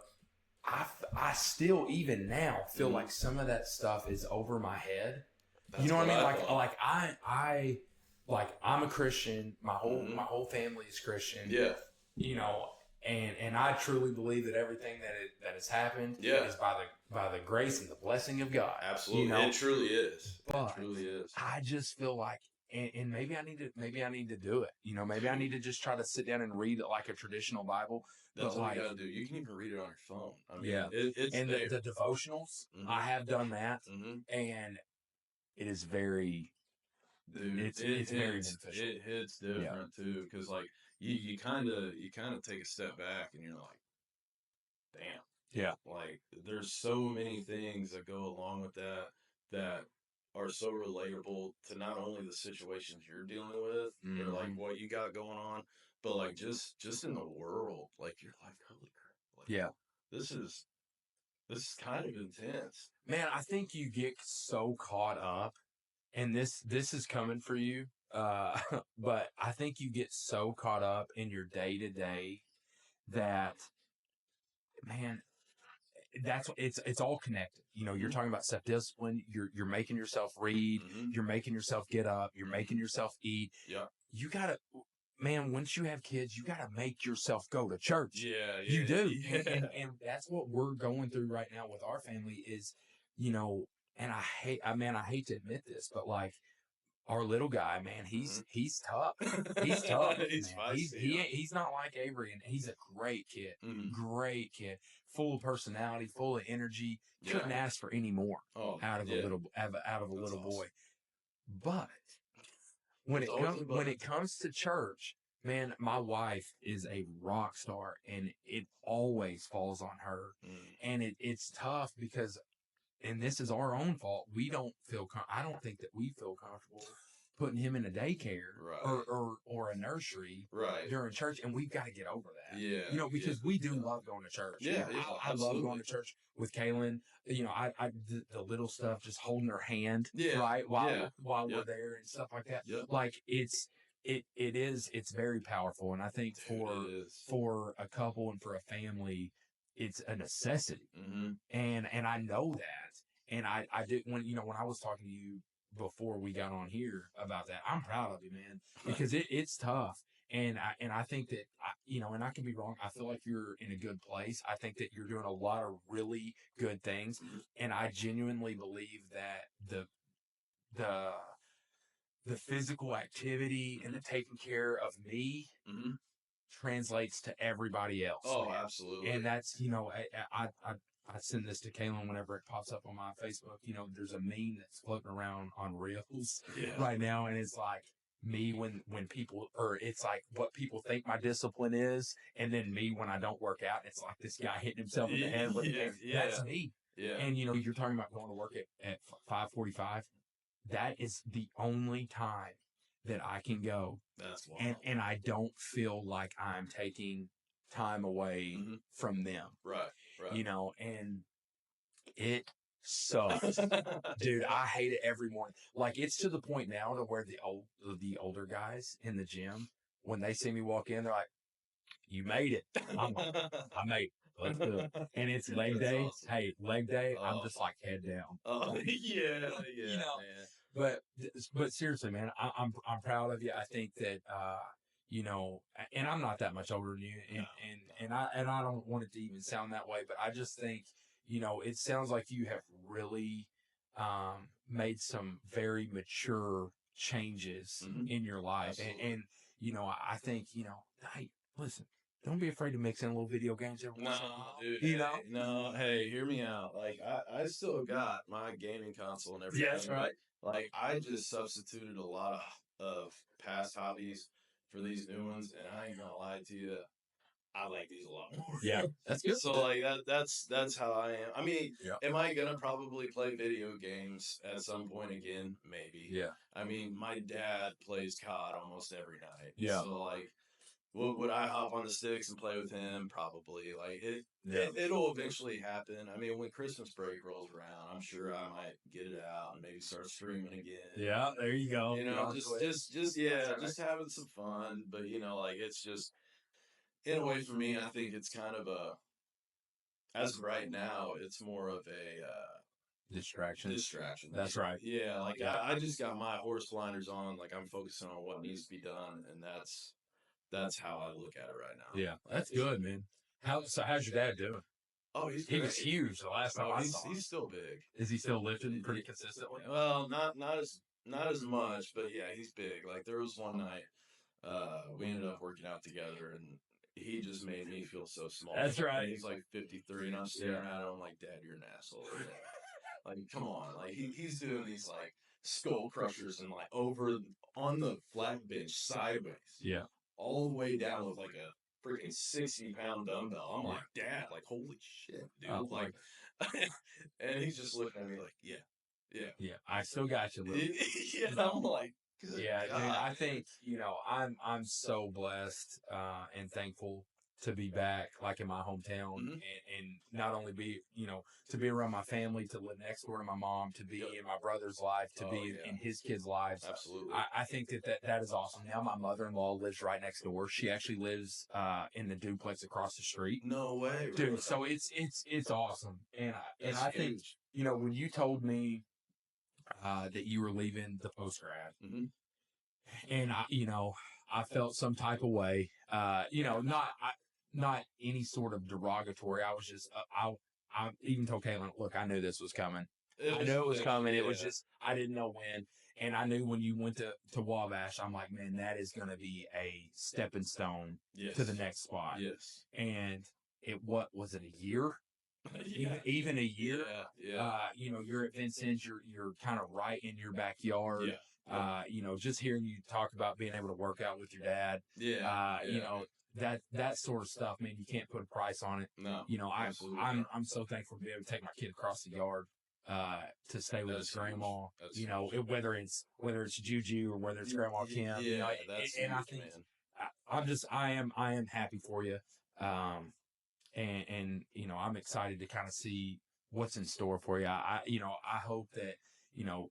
I still even now feel like some of that stuff is over my head. That's you know what I mean? I'm a Christian. My whole family is Christian. Yeah. And I truly believe that everything that has happened is by the grace and the blessing of God. Absolutely. It truly is. But it truly is. I just feel like and maybe I need to do it. Maybe I need to just try to sit down and read it like a traditional Bible. That's but what like, you gotta do. You can even read it on your phone. I mean, yeah, it's and there. the devotionals, Mhm. I have done that, Mhm. and it is very, Dude, it's very beneficial. It hits different too, because like you kind of take a step back and you're like, damn, Yeah. like there's so many things that go along with that are so relatable to not only the situations you're dealing with or like Mhm. what you got going on, but like just in the world, like you're like, holy crap, like Yeah. this is kind of intense. Man, I think you get so caught up, and this is coming for you. But I think you get so caught up in your day to day that, man, it's all connected. You're talking about self discipline. You're making yourself read. Mhm. You're making yourself get up. You're making yourself eat. Yeah. You gotta, man. Once you have kids, you gotta make yourself go to church. Yeah, You do, yeah. and that's what we're going through right now with our family. Is, and I hate to admit this, but like, our little guy, man, he's tough. He's tough. He's Man. feisty. He's not like Avery, and he's a great kid. Mhm. Great kid, full of personality, full of energy. Couldn't Yeah. ask for any more out of a little That's boy. awesome. But when it comes to church, man, my wife is a rock star, and it always falls on her. And it's tough because, and this is our own fault, we don't feel I don't think that we feel comfortable putting him in a daycare or a nursery during church, and we've got to get over that. Yeah, because we do love going to church. Yeah, I love going to church with Kaylin. The little stuff, just holding her hand, right, while we're there and stuff like that. Like it's very powerful, and I think for a couple and for a family, it's a necessity. And I know that. And I did when I was talking to you before we got on here about that, I'm proud of you, man, because it's tough. And I think that, and I can be wrong. I feel like you're in a good place. I think that you're doing a lot of really good things. And I genuinely believe that the physical activity and the taking care of me translates to everybody else. Oh, man. absolutely. And that's, I send this to Kaylin whenever it pops up on my Facebook. There's a meme that's floating around on Reels right now, and it's like me when people, or it's like what people think my discipline is, and then me when I don't work out. It's like this guy hitting himself in the head with that's me. Yeah. And you're talking about going to work at 5:45. That is the only time that I can go. That's wild. And I don't feel like I'm taking time away from them. Right. And it sucks. Dude, I hate it every morning. Like, it's to the point now to where the older guys in the gym, when they see me walk in, they're like, you made it. I'm like, I made it. Let's do it. And it's leg day. Awesome. Hey, leg day. I'm just like head down. Yeah. Man. But seriously, man, I'm proud of you. I think that, and I'm not that much older than you, and I don't want it to even sound that way, but I just think, it sounds like you have really, made some very mature changes in your life. And, I think, hey, listen, don't be afraid to mix in a little video games every once in a while. Dude, no, hey, hear me out. Like, I still got my gaming console and everything. Yeah, that's right. Like, I just substituted a lot of past hobbies for these new ones, and I ain't gonna lie to you, I like these a lot more. Yeah, that's good. So, like, that's how I am. I mean, am I gonna probably play video games at some point again? Maybe. Yeah. I mean, my dad plays COD almost every night. Yeah. So, like, would I hop on the sticks and play with him? Probably. Like, it'll eventually happen. I mean, when Christmas break rolls around, I'm sure I might get it out and maybe start streaming again. Yeah, there you go. Just having some fun. But, like, it's just, in a way for me, I think it's kind of as of right now, it's more of a distraction. That's right. Yeah, like, I just got my horse blinders on. Like, I'm focusing on what needs to be done, and that's how I look at it right now. Yeah, that's good, man. How's your dad doing? Oh, he's He was great. huge the last time I saw him. He's still big. Is he still lifting pretty consistently? Well, not as much, but yeah, he's big. Like there was one night, we ended up working out together, and he just made me feel so small. That's right. And he's like 53, and I'm staring at him like, Dad, you're an asshole. Like, come on. Like he's doing these like skull crushers and like over on the flat bench sideways. Yeah. All the way down with like a freaking 60-pound dumbbell. I'm like, Dad, like holy shit, dude. Like and he's just looking at me like, yeah. Yeah. I still got you, Luke. Yeah, I'm like, good Yeah, God. dude, I think, I'm so blessed and thankful to be back, like in my hometown, and not only be, to be around my family, to live next door to my mom, to be in my brother's life, to be in his kids' lives. Absolutely. I think that is awesome. Now my mother-in-law lives right next door. She actually lives in the duplex across the street. No way, dude. really? So it's awesome, and I think huge. when you told me that you were leaving the post grad. Mm-hmm. And I felt some type of way, not any sort of derogatory. I was just, I even told Caitlin, look, I knew this was coming. I knew it was coming. Yeah. It was just, I didn't know when. And I knew when you went to Wabash, I'm like, man, that is going to be a stepping stone to the next spot. Yes. And what was it, a year? Yeah. Even a year? Yeah. You're at Vincennes, you're kind of right in your backyard. Yeah. Just hearing you talk about being able to work out with your dad. That sort of stuff, man, you can't put a price on it. No. I'm so thankful to be able to take my kid across the yard to stay with his grandma. Whether it's Juju or whether it's Grandma Kim. That's and huge, I think man. I am happy for you. And I'm excited to kind of see what's in store for you. I hope that,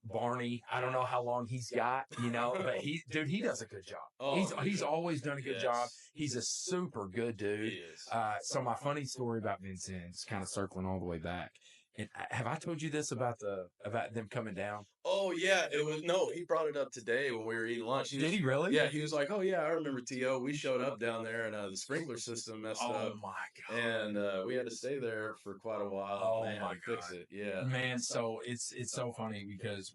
Barney, I don't know how long he's got, but he does a good job. He's always done a good job. He's a super good dude. He is. So my funny story about Vincennes, kind of circling all the way back. And have I told you this about them coming down? Oh yeah, he brought it up today when we were eating lunch. Did he really? Yeah, he was like, "Oh yeah, I remember T.O. We showed up down there and the sprinkler system messed up. Oh my God. And we had to stay there for quite a while. Oh and my fix God. it. Yeah, man. So it's so funny because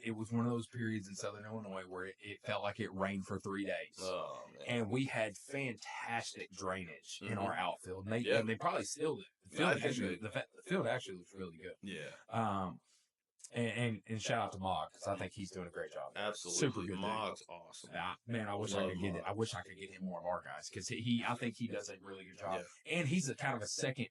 it was one of those periods in Southern Illinois where it felt like it rained for 3 days. Oh man. And we had fantastic drainage in our outfield. And they probably still did. The field actually looks really good. Yeah. And shout out to Mog because I think he's doing a great job. Absolutely. Super good. Mog's awesome. Man, I wish I could get it. I wish I could get him more of our guys because I think he does a really good job. Yeah. And he's a kind of a second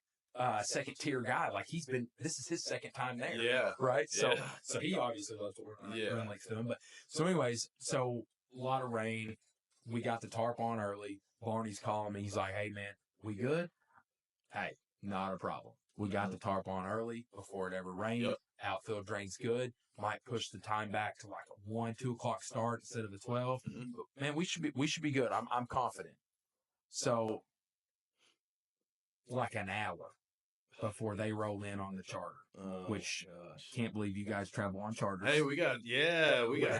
tier guy. Like this is his second time there. Yeah. Right. So Yeah. so he obviously loves to work on Yeah. like them. But so anyways, so a lot of rain. We got the tarp on early. Barney's calling me. He's like, "Hey man, we good?" Hey, not a problem. We got the tarp on early before it ever rained. Yep. Outfield drains good. Might push the time back to like a 1-2 o'clock start instead of a 12. Mm-hmm. But man, we should be good. I'm confident. So like an hour before they roll in on the charter, which can't believe you guys travel on charters. Hey, we got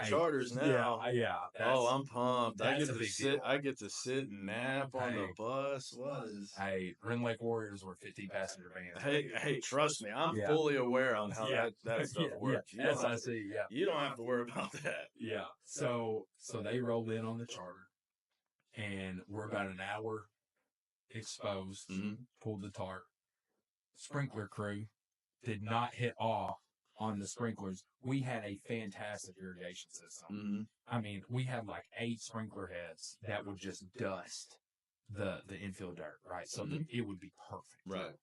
charters now. Yeah. I'm pumped. I that's get a to big sit. deal. I get to sit and nap on the bus. What is? Hey, Ren Lake Warriors were 50 passenger vans. Hey, trust me, I'm fully aware on how that stuff works. Yeah. SIC, You don't have to worry about that. Yeah. So they rolled in on the charter, and we're about an hour exposed. Mm-hmm. Pulled the tarp. Sprinkler crew did not hit off on the sprinklers. We had a fantastic irrigation system. Mm-hmm. I mean, we had like 8 sprinkler heads that would just dust the infield dirt, right? So it would be perfect. Right.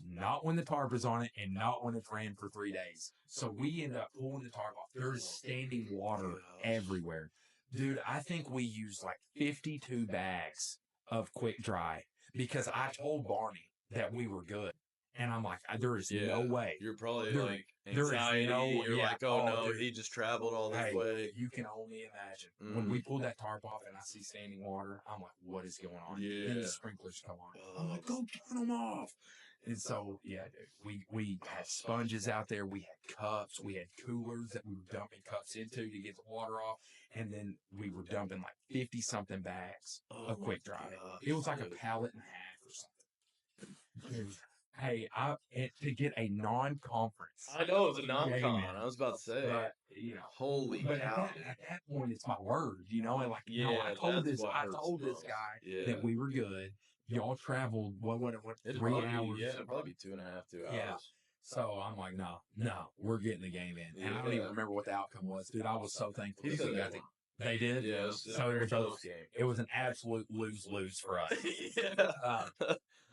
Not when the tarp is on it and not when it's ran for 3 days. So we end up pulling the tarp off. There's standing water everywhere. Dude, I think we used like 52 bags of quick dry because I told Barney that we were good. And I'm like, there is no way. You're probably like anxiety. You're like, dude, he just traveled all this way. You can only imagine. When we pulled that tarp off and I see standing water, I'm like, what is going on? Yeah. Then the sprinklers come on. I'm like, go turn them off. And so, dude, we had sponges out there. We had cups. We had coolers that we were dumping cups into to get the water off. And then we were dumping like 50-something bags of quick dry. It was like a pallet and a half or something. Hey, to get a non-conference. I know it's a non-con. Amen. I was about to say, But, holy but cow! at that point, it's my word, and like, Yeah, I told that's this what hurts guy most. that we were good. Y'all traveled what It'd 3 probably hours? be, it'd probably be 2.5, 2 hours. Yeah. So I'm like, no, we're getting the game in, and I don't even Yeah. remember what the outcome was, dude. I was so thankful. He that said we got they the- They did. Yeah, So it was a close game. it was an absolute lose for us. Yeah.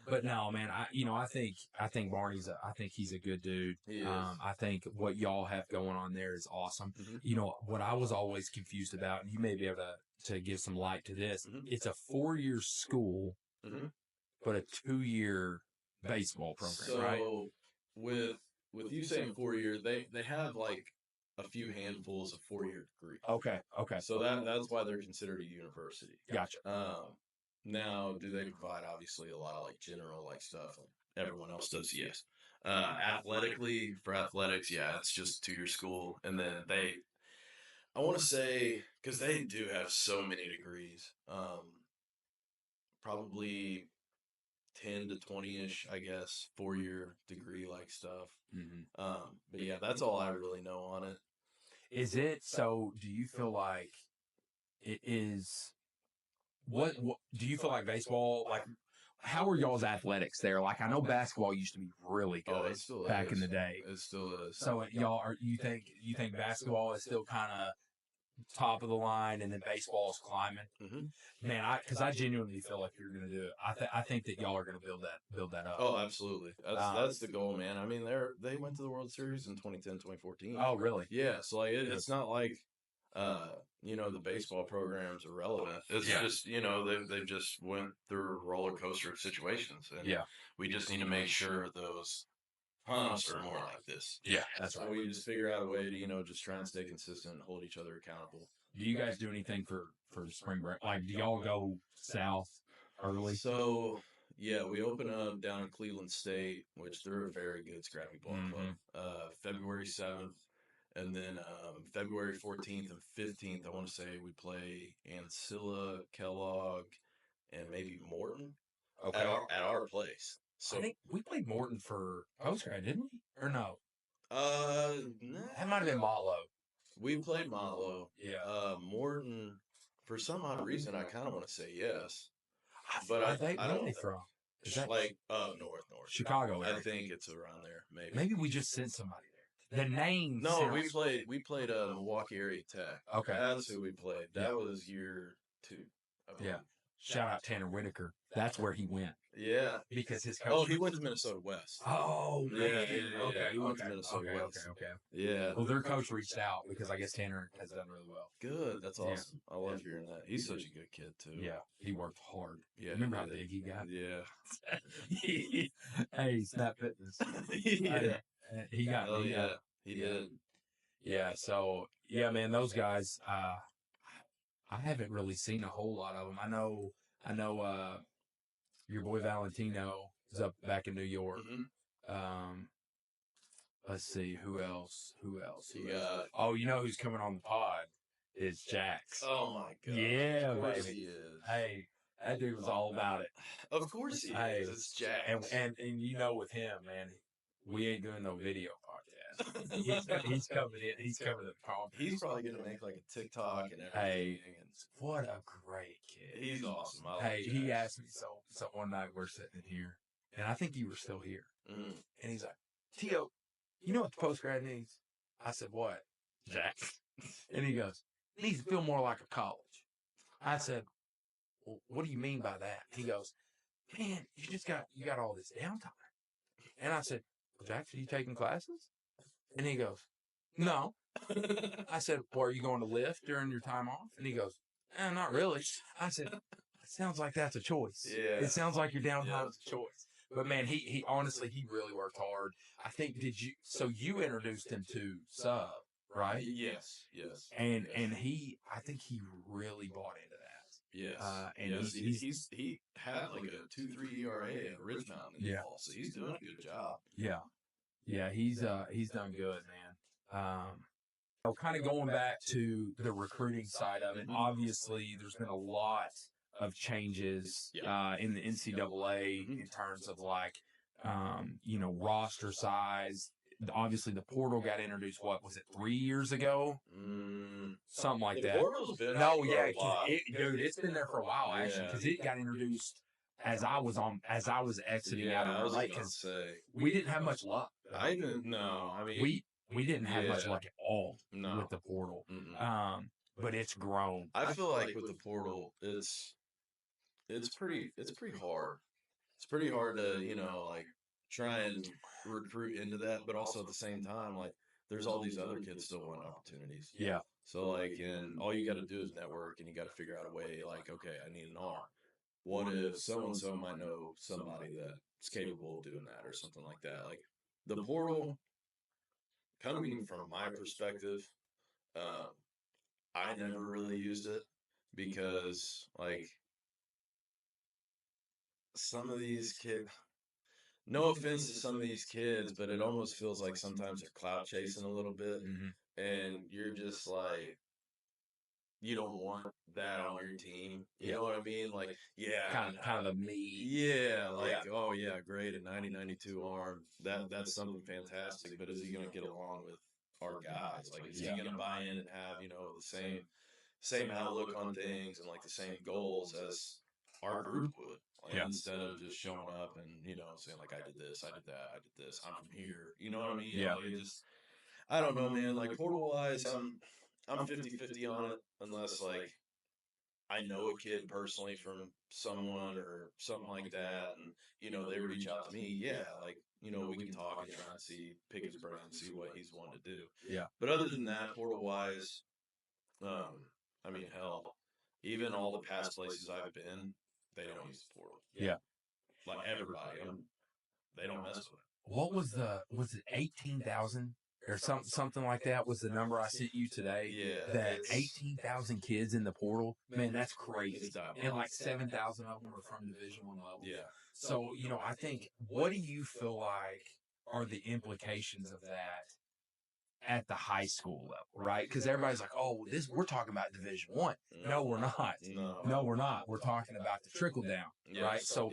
But no, man, I think Barney's I think he's a good dude. He is. I think what y'all have going on there is awesome. Mhm. What I was always confused about, and you may be able to give some light to this. Mhm. It's a 4-year school, Mhm. but a 2-year baseball program, So right? with you saying 4 years, they have like a few handfuls of 4-year degrees. Okay. So that's why they're considered a university. Gotcha. Now, do they provide obviously a lot of like general like stuff like everyone else does? Yes. Athletically, for athletics, yeah, it's just 2-year school, and then I want to say because they do have so many degrees, probably 10 to 20-ish, I guess, 4-year degree like stuff. Mm-hmm. But yeah, that's all I really know on it. Is it so? Do you feel like it is? What do you feel like baseball? Like, how are y'all's athletics there? Like, I know basketball used to be really good it still back is. in the day. It still is. So you think basketball is still kind of top of the line, and then baseball is climbing? Mm-hmm. Man, because I genuinely feel like you're going to do it. I think that y'all are going to build that up. Oh, absolutely. That's the goal, man. I mean, they went to the World Series in 2010, 2014. Oh, really? Yeah. So like, it's not like the baseball programs are relevant. It's just they just went through a roller coaster of situations, and we just need to make sure those humps are more like this. Yeah, that's So right. we just figure out a way to just try and stay consistent and hold each other accountable. Do you guys do anything for spring break? Like, do y'all go south early? So yeah, we open up down in Cleveland State, which they're a very good scrappy ball club. February 7th, and then February 14th and 15th, I want to say we play Ancilla, Kellogg, and maybe Morton at our place. So I think we played Morton for postgrad, didn't we? Or no? nah, That might have been Motlow. we played Motlow. Yeah. Morton, for some odd reason, I kind of want to say yes, but Where I are don't. they from? Is that Like north Chicago area? I think it's around there. Maybe we just sent somebody there. The name. No, sounds... we played Milwaukee area Tech. Okay. That's who we played. That was year 2. Yeah. Shout out Tanner Whitaker. That's where he went. Yeah. Because his coach. Oh, he went to Minnesota West. Oh, man. Yeah. Okay. He went to Minnesota West. Okay. Yeah. Well, their coach reached out because I guess Tanner has done really well. Good. That's awesome. I love hearing that. He's such a good kid, too. Yeah. He worked hard. Yeah. Remember how big he got? Yeah. Hey, Snap Fitness. Yeah. He got. Oh, yeah. He did. Yeah. So, yeah, man, those guys, I haven't really seen a whole lot of them. I know, your boy Valentino is up back in New York. Mm-hmm. Let's see, who else? Yeah. Oh, you know who's coming on the pod is Jax. Oh my god. Yeah, of course baby. he is. Hey, that dude was all about it. Of course he is. It's Jax. And with him, man, we ain't doing no video podcast. he's coming in. He's coming to the conference. He's probably gonna make like a TikTok and everything. Hey, what a great kid. He's awesome. Hey, he asked me so one night we're sitting in here, and I think you were still here. Mm-hmm. And he's like, Tio, you know what the postgrad needs? I said, what? Jax. And he goes, it needs to feel more like a college. I said, well, what do you mean by that? He goes, man, you got all this downtime. And I said, well, Jax, are you taking classes? And he goes, no. I said, well, are you going to lift during your time off? And he goes, not really. I said, it sounds like that's a choice. Yeah. It sounds like your downtime is a choice. But man, he honestly, he really worked hard. I think, so you introduced him to Sub, right? Yes. And I think he really bought into that. Yes. And yes. He had like a 2.3 ERA at Ridgemont in the fall, so he's doing a good job. Yeah, he's done good, man. Kind of going back to the recruiting side of it, obviously there's been a lot of changes in the NCAA in terms of like roster size. Obviously, the portal got introduced. What was it? 3 years ago, something like that. Portal's been No, out for yeah, a while. dude, it's been there for a while actually, because it got introduced as I was exiting out of LA, because we didn't have much luck. I didn't know. I mean, we didn't have much luck at all with the portal. But it's grown. I feel like with the portal, it's pretty hard. It's pretty hard to like try and recruit into that, but also at the same time, like there's all these other kids still want opportunities. Yeah. So like, and all you got to do is network, and you got to figure out a way. Like, okay, I need an arm. What if so and so might know somebody that's capable of doing that or something like that? Like the portal, coming from my perspective, I never really used it because like some of these kids. No offense to some of these kids, but it almost feels like sometimes they're clout chasing a little bit, and you're just like, you don't want that on your team. You know what I mean? Like, kind of the me. Yeah, like, oh yeah, great, a 90-92 arm. That's something fantastic. But is he going to get along with our guys? Like, is he going to buy in and have the same outlook on things and like the same goals as our group would? Like, instead of just showing up and saying like, I did this, I did that, I did this, I'm from here. You know what I mean? Yeah. Like, I don't know, man. Like portal wise, I'm 50-50 on it, unless like I know a kid personally from someone or something like that, and they reach out to me. Yeah, like we can talk and try and pick his brain, see what he's wanting to do. Yeah. But other than that, portal wise, I mean, hell, even all the past places I've been, they don't use the portal. Yeah. Like everybody, they don't mess with it. What was it 18,000 or something like that was the number I sent you today? Yeah. That 18,000 kids in the portal, man, that's crazy. And like 7,000 of them are from Division I level. Yeah. So, I think, what do you feel like are the implications of that at the high school level, right? Because everybody's like, oh, we're talking about Division I. No, we're not. No, we're not. We're talking about the trickle down, right? So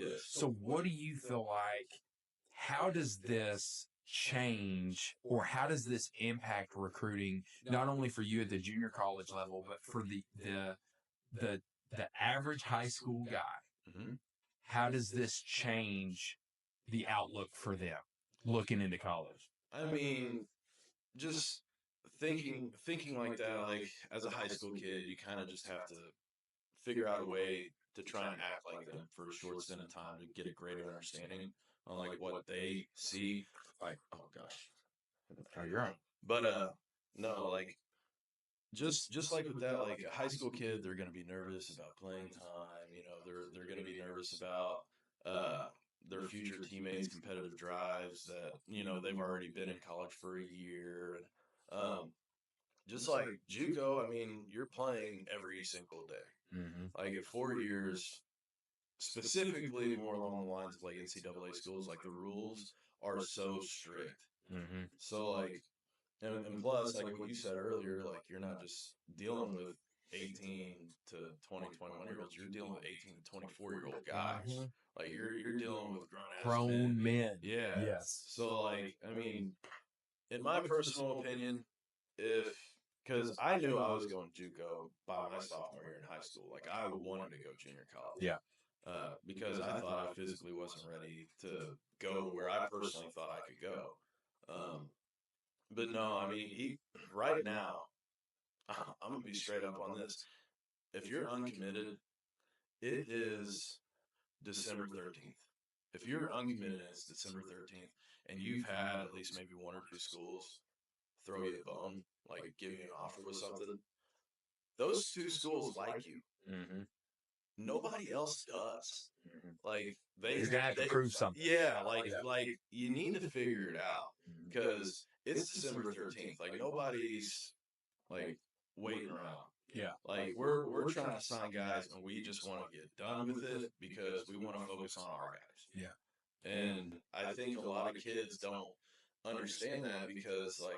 what do you feel like? How does this change, or how does this impact recruiting, not only for you at the junior college level, but for the average high school guy? How does this change the outlook for them looking into college? I mean, just thinking like that, like as a high school kid, you kind of just have to figure out a way to try and act like them for a short stint of time to get a greater understanding on like what they see. Like, oh gosh, Oh, you're right. But no, like just like with that, like a high school kid, they're going to be nervous about playing time. They're going to be nervous about their future teammates' competitive drives that they've already been in college for a year, and just like JUCO, I mean, you're playing every single day. Like at 4 years, specifically more along the lines of like NCAA schools, like the rules are so strict. So like, and plus, like what you said earlier, like you're not just dealing with 18 to 20, 21-year-olds, you're dealing with 18 to 24-year-old guys. Like you're dealing with grown men. Yeah. Yes. So like, I mean, in my personal opinion, because I knew I was going JUCO by my sophomore year in high school. Like I wanted to go junior college. Yeah. Because I thought I physically wasn't ready to go where I personally thought I could go. But no, I mean, right now, I'm going to be straight up on this. If you're uncommitted, it is December 13th. If you're uncommitted and it's December 13th, and you've had at least maybe one or two schools throw you a bone, like give you an offer with something, those two schools like you. Nobody else does. Like you're gonna have to prove something. Yeah, like you need to figure it out because it's December 13th. Like nobody's like waiting around. Yeah. Like we're trying to sign guys and we just want to get done with it because we want to focus on our guys. Yeah. And I think a lot of kids don't understand that because like,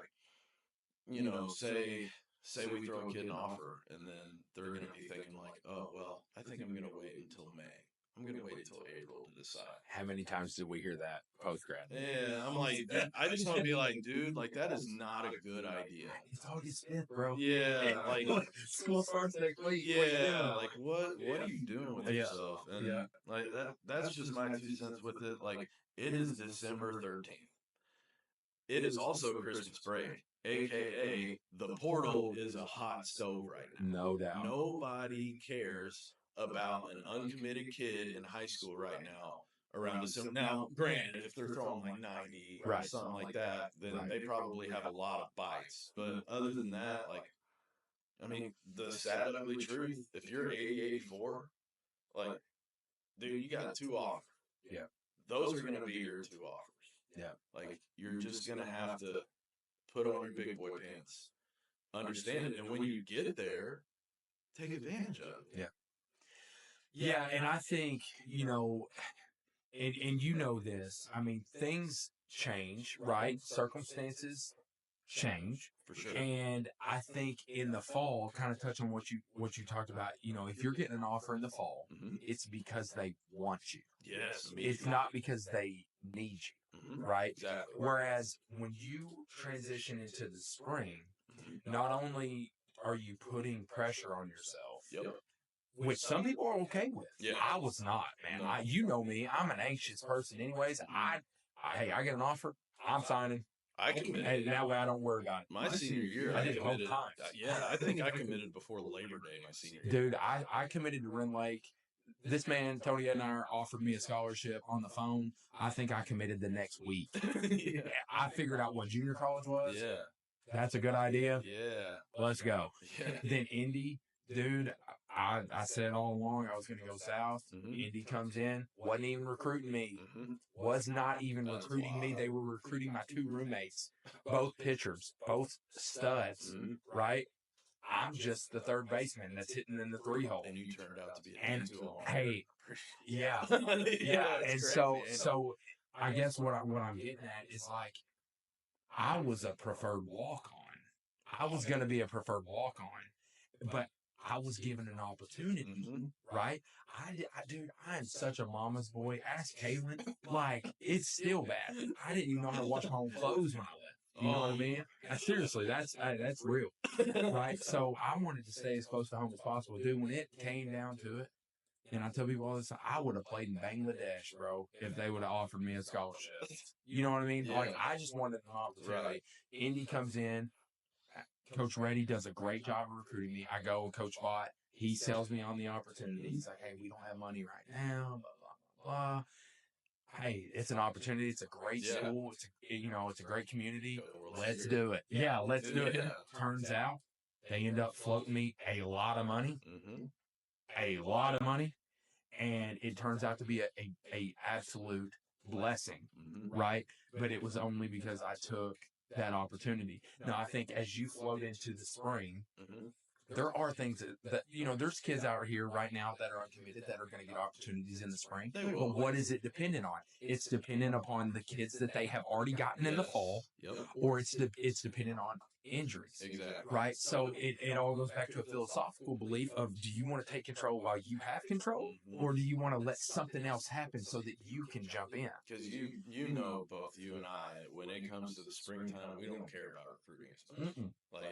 say we throw a kid an offer and then they're going to be thinking like, oh, well, I think I'm going to wait until May. I'm going to wait until April to decide. How many times did we hear that post grad? Yeah, I'm like, I just want to be like, dude, like that is not a good idea. It's August 5th, bro. Yeah, like school starts next week. yeah, like what are you doing with Yeah. yourself? And Yeah. like that's just my 2 cents with it. Like it is December 13th. It is also Christmas break, aka the portal is a hot stove right now. No doubt. Nobody cares about an uncommitted kid in high school right now around December. Now, granted, if they're throwing like 90 or Right. something like that, then Right. they probably have a lot of bites. But other than that, like, I mean, the sad, ugly truth, if you're 80, 84, like, dude, you got 2 offers. Yeah. Those are going to be your 2 offers. Yeah. Like, you're just going to have to put on your big boy pants, understand it, and when you get there, take advantage of it. Yeah. Yeah, and I think, and you know this, I mean, things change, right? Circumstances change. For sure. And I think in the fall, kind of touch on what you talked about, if you're getting an offer in the fall, it's because they want you. Yes. It's not because they need you, right? Exactly. Whereas when you transition into the spring, not only are you putting pressure on yourself, which some people are okay with. Yeah. I was not, man. No. You know me. I'm an anxious person anyways. I get an offer. I'm signing. I committed. And that way I don't worry about it. My senior year, I did it both committed. times. Yeah, I think I committed before Labor Day my senior year. Dude, I committed to Rend Lake. This man, Tony Ednar, offered me a scholarship on the phone. I think I committed the next week. Yeah. I figured out what junior college was. Yeah. That's a good idea. Yeah. Let's go. Yeah. Then Indy, dude, I said all along I was going to go south. Indy comes in, wasn't even recruiting me. Was not even recruiting me. They were recruiting my 2 roommates, both pitchers, both studs, right? I'm just the third baseman that's hitting in the 3-hole. And you turned out to be a And 2-hole. hey, yeah. And so I guess what I'm getting at is like, I was a preferred walk-on. I was going to be a preferred walk-on, but I was given an opportunity, right? Dude, I am such a mama's boy. Ask Kaylin. Like, it's still bad. I didn't even know how to wash my own clothes when I left. You know what I mean? Seriously, that's real, right? So I wanted to stay as close to home as possible. Dude, when it came down to it, and I tell people all this time, I would have played in Bangladesh, bro, if they would have offered me a scholarship. You know what I mean? Yeah. Like, I just wanted an opportunity. Right. Indy comes in. Coach Reddy does a great job of recruiting me. I go with Coach Bott. He sells me on the opportunity. He's like, hey, we don't have money right now, blah, blah, blah. Hey, it's an opportunity. It's a great school. It's a great community. Let's do it. Yeah, let's do it. Yeah. Turns out they end up floating me a lot of money. A lot of money. And it turns out to be a absolute blessing, right? But it was only because I took that opportunity. Now, I think as you float into the spring, there are things that there's kids out here right now that are uncommitted that are going to get opportunities in the spring. But what is it dependent on? It's dependent upon the kids that they have already gotten in the fall, or it's dependent on injuries. Exactly. Right? So it all goes back to a philosophical belief of, do you want to take control while you have control, or do you want to let something else happen so that you can jump in? Because you know, both you and I, when it comes to the springtime, we don't care about recruiting as much. Like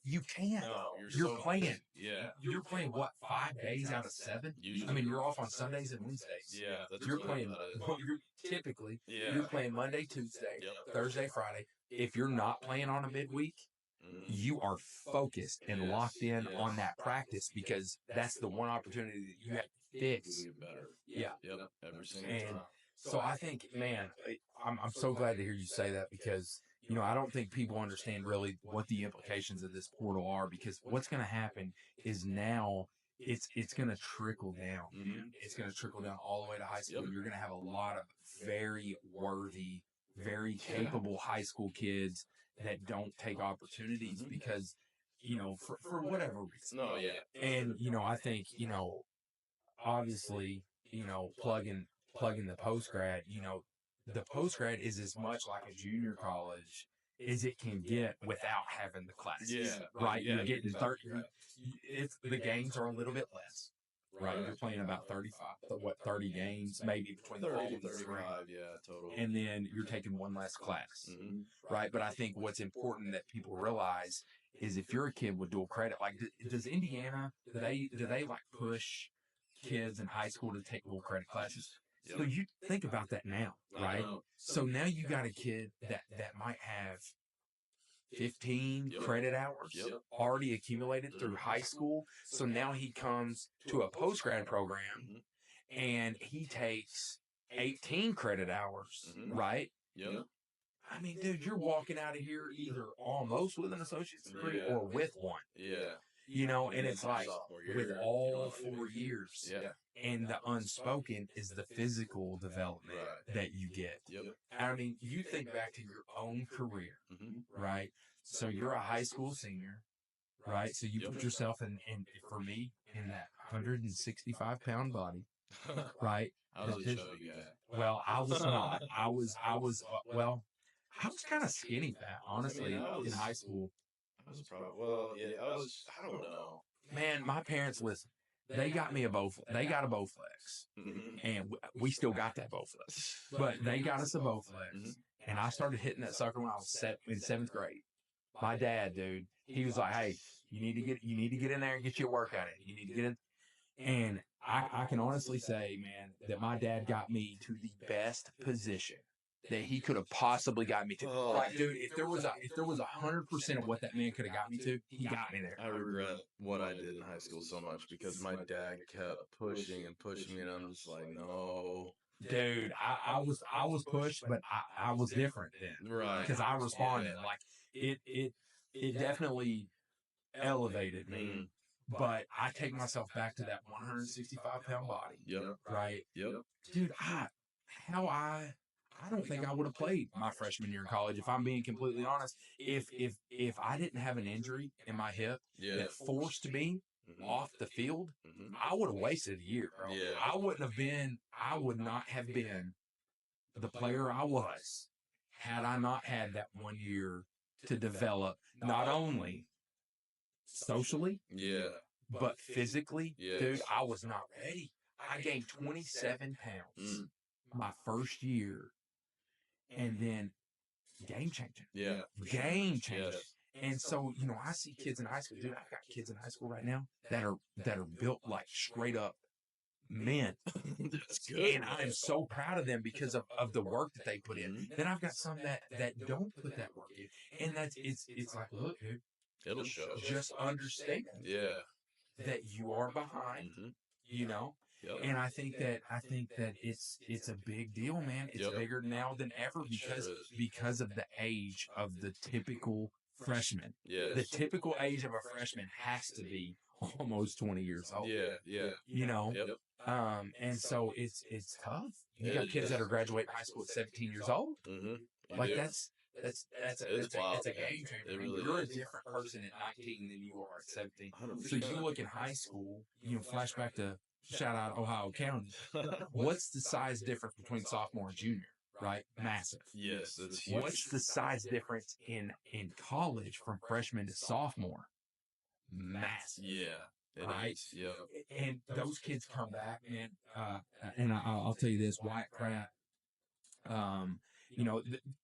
you can't. No, you're playing. Yeah. You're playing what, 5 days out of 7? Usually. I mean, you're off on Sundays and Wednesdays. Yeah, that's You're really playing. about it. Well, typically Yeah. you're playing Monday, Tuesday, Thursday, Friday. If you're not playing on a midweek, you are focused and locked in on that practice, because that's the one opportunity that you have to fix. Get better. Yeah. Yep. Every single And time. so I think, man, I'm so glad to hear you say that, because I don't think people understand really what the implications of this portal are, because what's going to happen is now it's going to trickle down. It's going to trickle down all the way to high school. You're going to have a lot of very worthy, very capable high school kids that don't take opportunities because, for whatever reason. No, yeah. And, I think, obviously, plugging the post-grad, the post-grad is as much like a junior college as it can get without having the classes. Yeah. Right? Yeah, You're getting exactly 30. The games are a little bit less. right? You're playing about 30 games, maybe between 30 all to of the spring. 35, yeah, total. And then you're taking one less class, right? But I think what's important that people realize is if you're a kid with dual credit, like does Indiana, do they like push kids in high school to take dual credit classes? Yep. So you think about that now, right? So now you got a kid that might have 15 credit hours already accumulated through high school. So now he comes to a post-grad program and he takes 18 credit hours, right? Yep. I mean, dude, you're walking out of here either almost with an associate's degree or with one. Yeah. You know, and it's like Sophomore with year, all 4 years. Yeah. And the unspoken is the physical development that you get. Yep. I mean, you think back to your own career, right? So you're a high school senior, right? So you put yourself in, for me, in that 165-pound body, right? I was a chubby guy. Well, I was not. I was kind of skinny fat, honestly, I mean, in high school. I was probably, I don't know. Man, my parents, listen, they got me a they got a Bowflex, and we still got that Bowflex, but they got us a Bowflex, and I started hitting that sucker when I was in 7th grade. My dad, dude, he was like, hey, you need to get in there and get your workout in. You need to get in. And I can honestly say, man, that my dad got me to the best position that he could have possibly got me to. Like, dude, if there was 100% of what that man could have got me to, he got me there. I regret what I did in high school so much because my dad kept pushing and pushing me, and I'm just like, no. Dude, I was pushed, but I was different then, Right? Because I responded. Like it definitely elevated me. But I take myself back to that 165-pound body. Yep. Right. Yep. Dude, I don't think I would have played my freshman year in college, if I'm being completely honest. If I didn't have an injury in my hip that forced me off the field, I would have wasted a year, bro. Yeah. I would not have been the player I was had I not had that 1 year to develop, not only socially, but physically. Dude, I was not ready. I gained 27 pounds my first year. And then game changing. Yeah. Game changing. Yes. And so, you know, I see kids in high school. Dude, I've got kids in high school right now that are built like straight up men. That's good. And I'm so proud of them because of the work that they put in. Then I've got some that don't put that work in. And it's like, look, dude, it'll show. Just understand that you are behind, you know? Yep. And I think that it's a big deal, man. It's bigger now than ever because of the age of the typical freshman. Yes. The typical age of a freshman has to be almost 20 years old. Yeah. You know? And so it's tough. You got kids that are graduating high school at 17 years old. Like that's a game changer. Really You're is. a different person at 19 than you are at 17. 100%. So you look in high school, you know, flashback to shout out Ohio County. What's the size difference between sophomore and junior? Right? Massive. Yes, that's huge. What's the size difference in college from freshman to sophomore? Massive. Yeah. Right? Yeah. And those kids come back, man. And I'll tell you this, Wyatt Pratt, you know,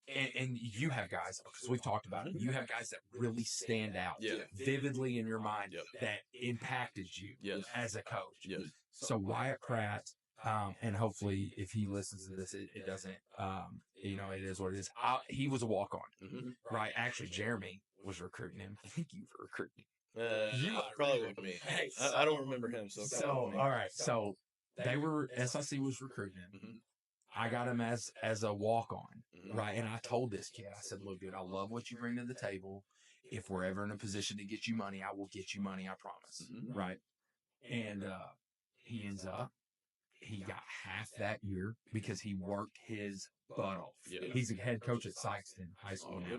and you have guys, because we've talked about it, you have guys that really stand out vividly in your mind that impacted you as a coach. Yes. So Wyatt Pratt, and hopefully if he listens to this, it doesn't, you know, it is what it is. He was a walk-on, right? Actually, Jeremy was recruiting him. Thank you for recruiting him. Probably with me. Hey, I don't remember him. So all right. So SIC was recruiting him. I got him as a walk-on, right? And I told this kid, I said, look, dude, I love what you bring to the table. If we're ever in a position to get you money, I will get you money, I promise, right? And he ends up, he got half that year because he worked his butt off. Yeah. He's a head coach at Southeastern High School now.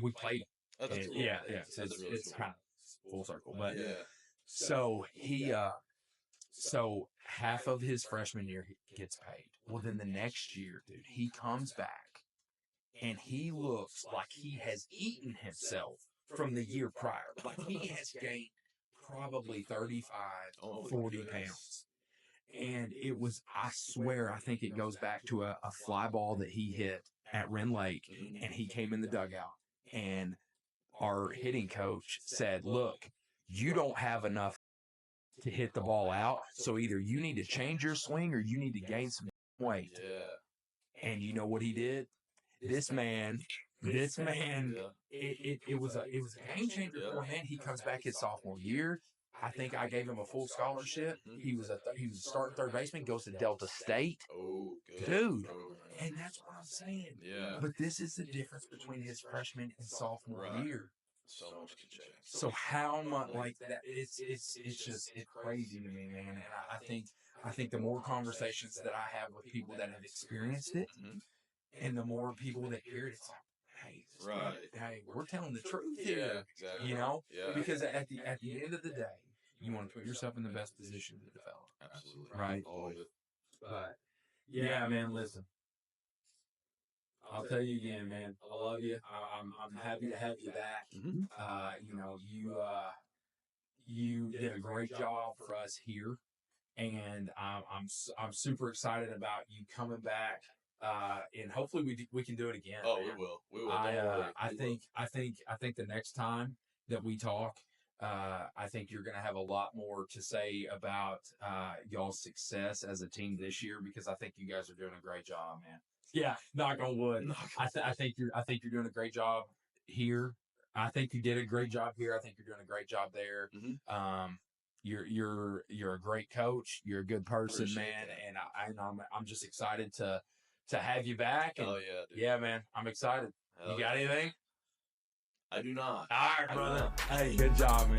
We played him. That's cool. Yeah. So it's kind of full circle. But so he so half of his freshman year gets paid. Well, then the next year, dude, he comes back and he looks like he has eaten himself from the year prior. Like he has gained probably 35, 40 pounds. And it was, I swear, I think it goes back to a fly ball that he hit at Wren Lake, and he came in the dugout, and our hitting coach said, look, you don't have enough to hit the ball out, so either you need to change your swing or you need to gain some weight. Yeah. And you know what he did? This man, it was a game changer for him. He comes back his sophomore year. I think I gave him a full scholarship. He was a starting third baseman, goes to Delta State. Oh, good. Dude. And that's what I'm saying. Yeah. But this is the difference between his freshman and sophomore year. So much can change. So how much like that? It's crazy to me, man. And I think the more conversations that I have with people that have experienced it, and the more people that hear it, it's like, hey, we're telling the truth here. Yeah, exactly. You know, Yeah. because at the end of the day, you want to put yourself in the best position to develop. Absolutely. Right. All of it. But yeah, man, listen. I'll tell you again, man. I love you. I'm happy to have you back. You know, you did a great job for us here, and I'm super excited about you coming back. And hopefully we can do it again. Oh, man. we will. We will. I think the next time that we talk, I think you're going to have a lot more to say about y'all's success as a team this year, because I think you guys are doing a great job, man. Yeah, knock on wood. I think you're doing a great job here. I think you did a great job here. I think you're doing a great job there. You're a great coach. You're a good person, man. That. And I'm just excited to have you back. And, yeah, dude. Yeah, man. I'm excited. You got anything? I do not. All right, brother. Hey, good job, man.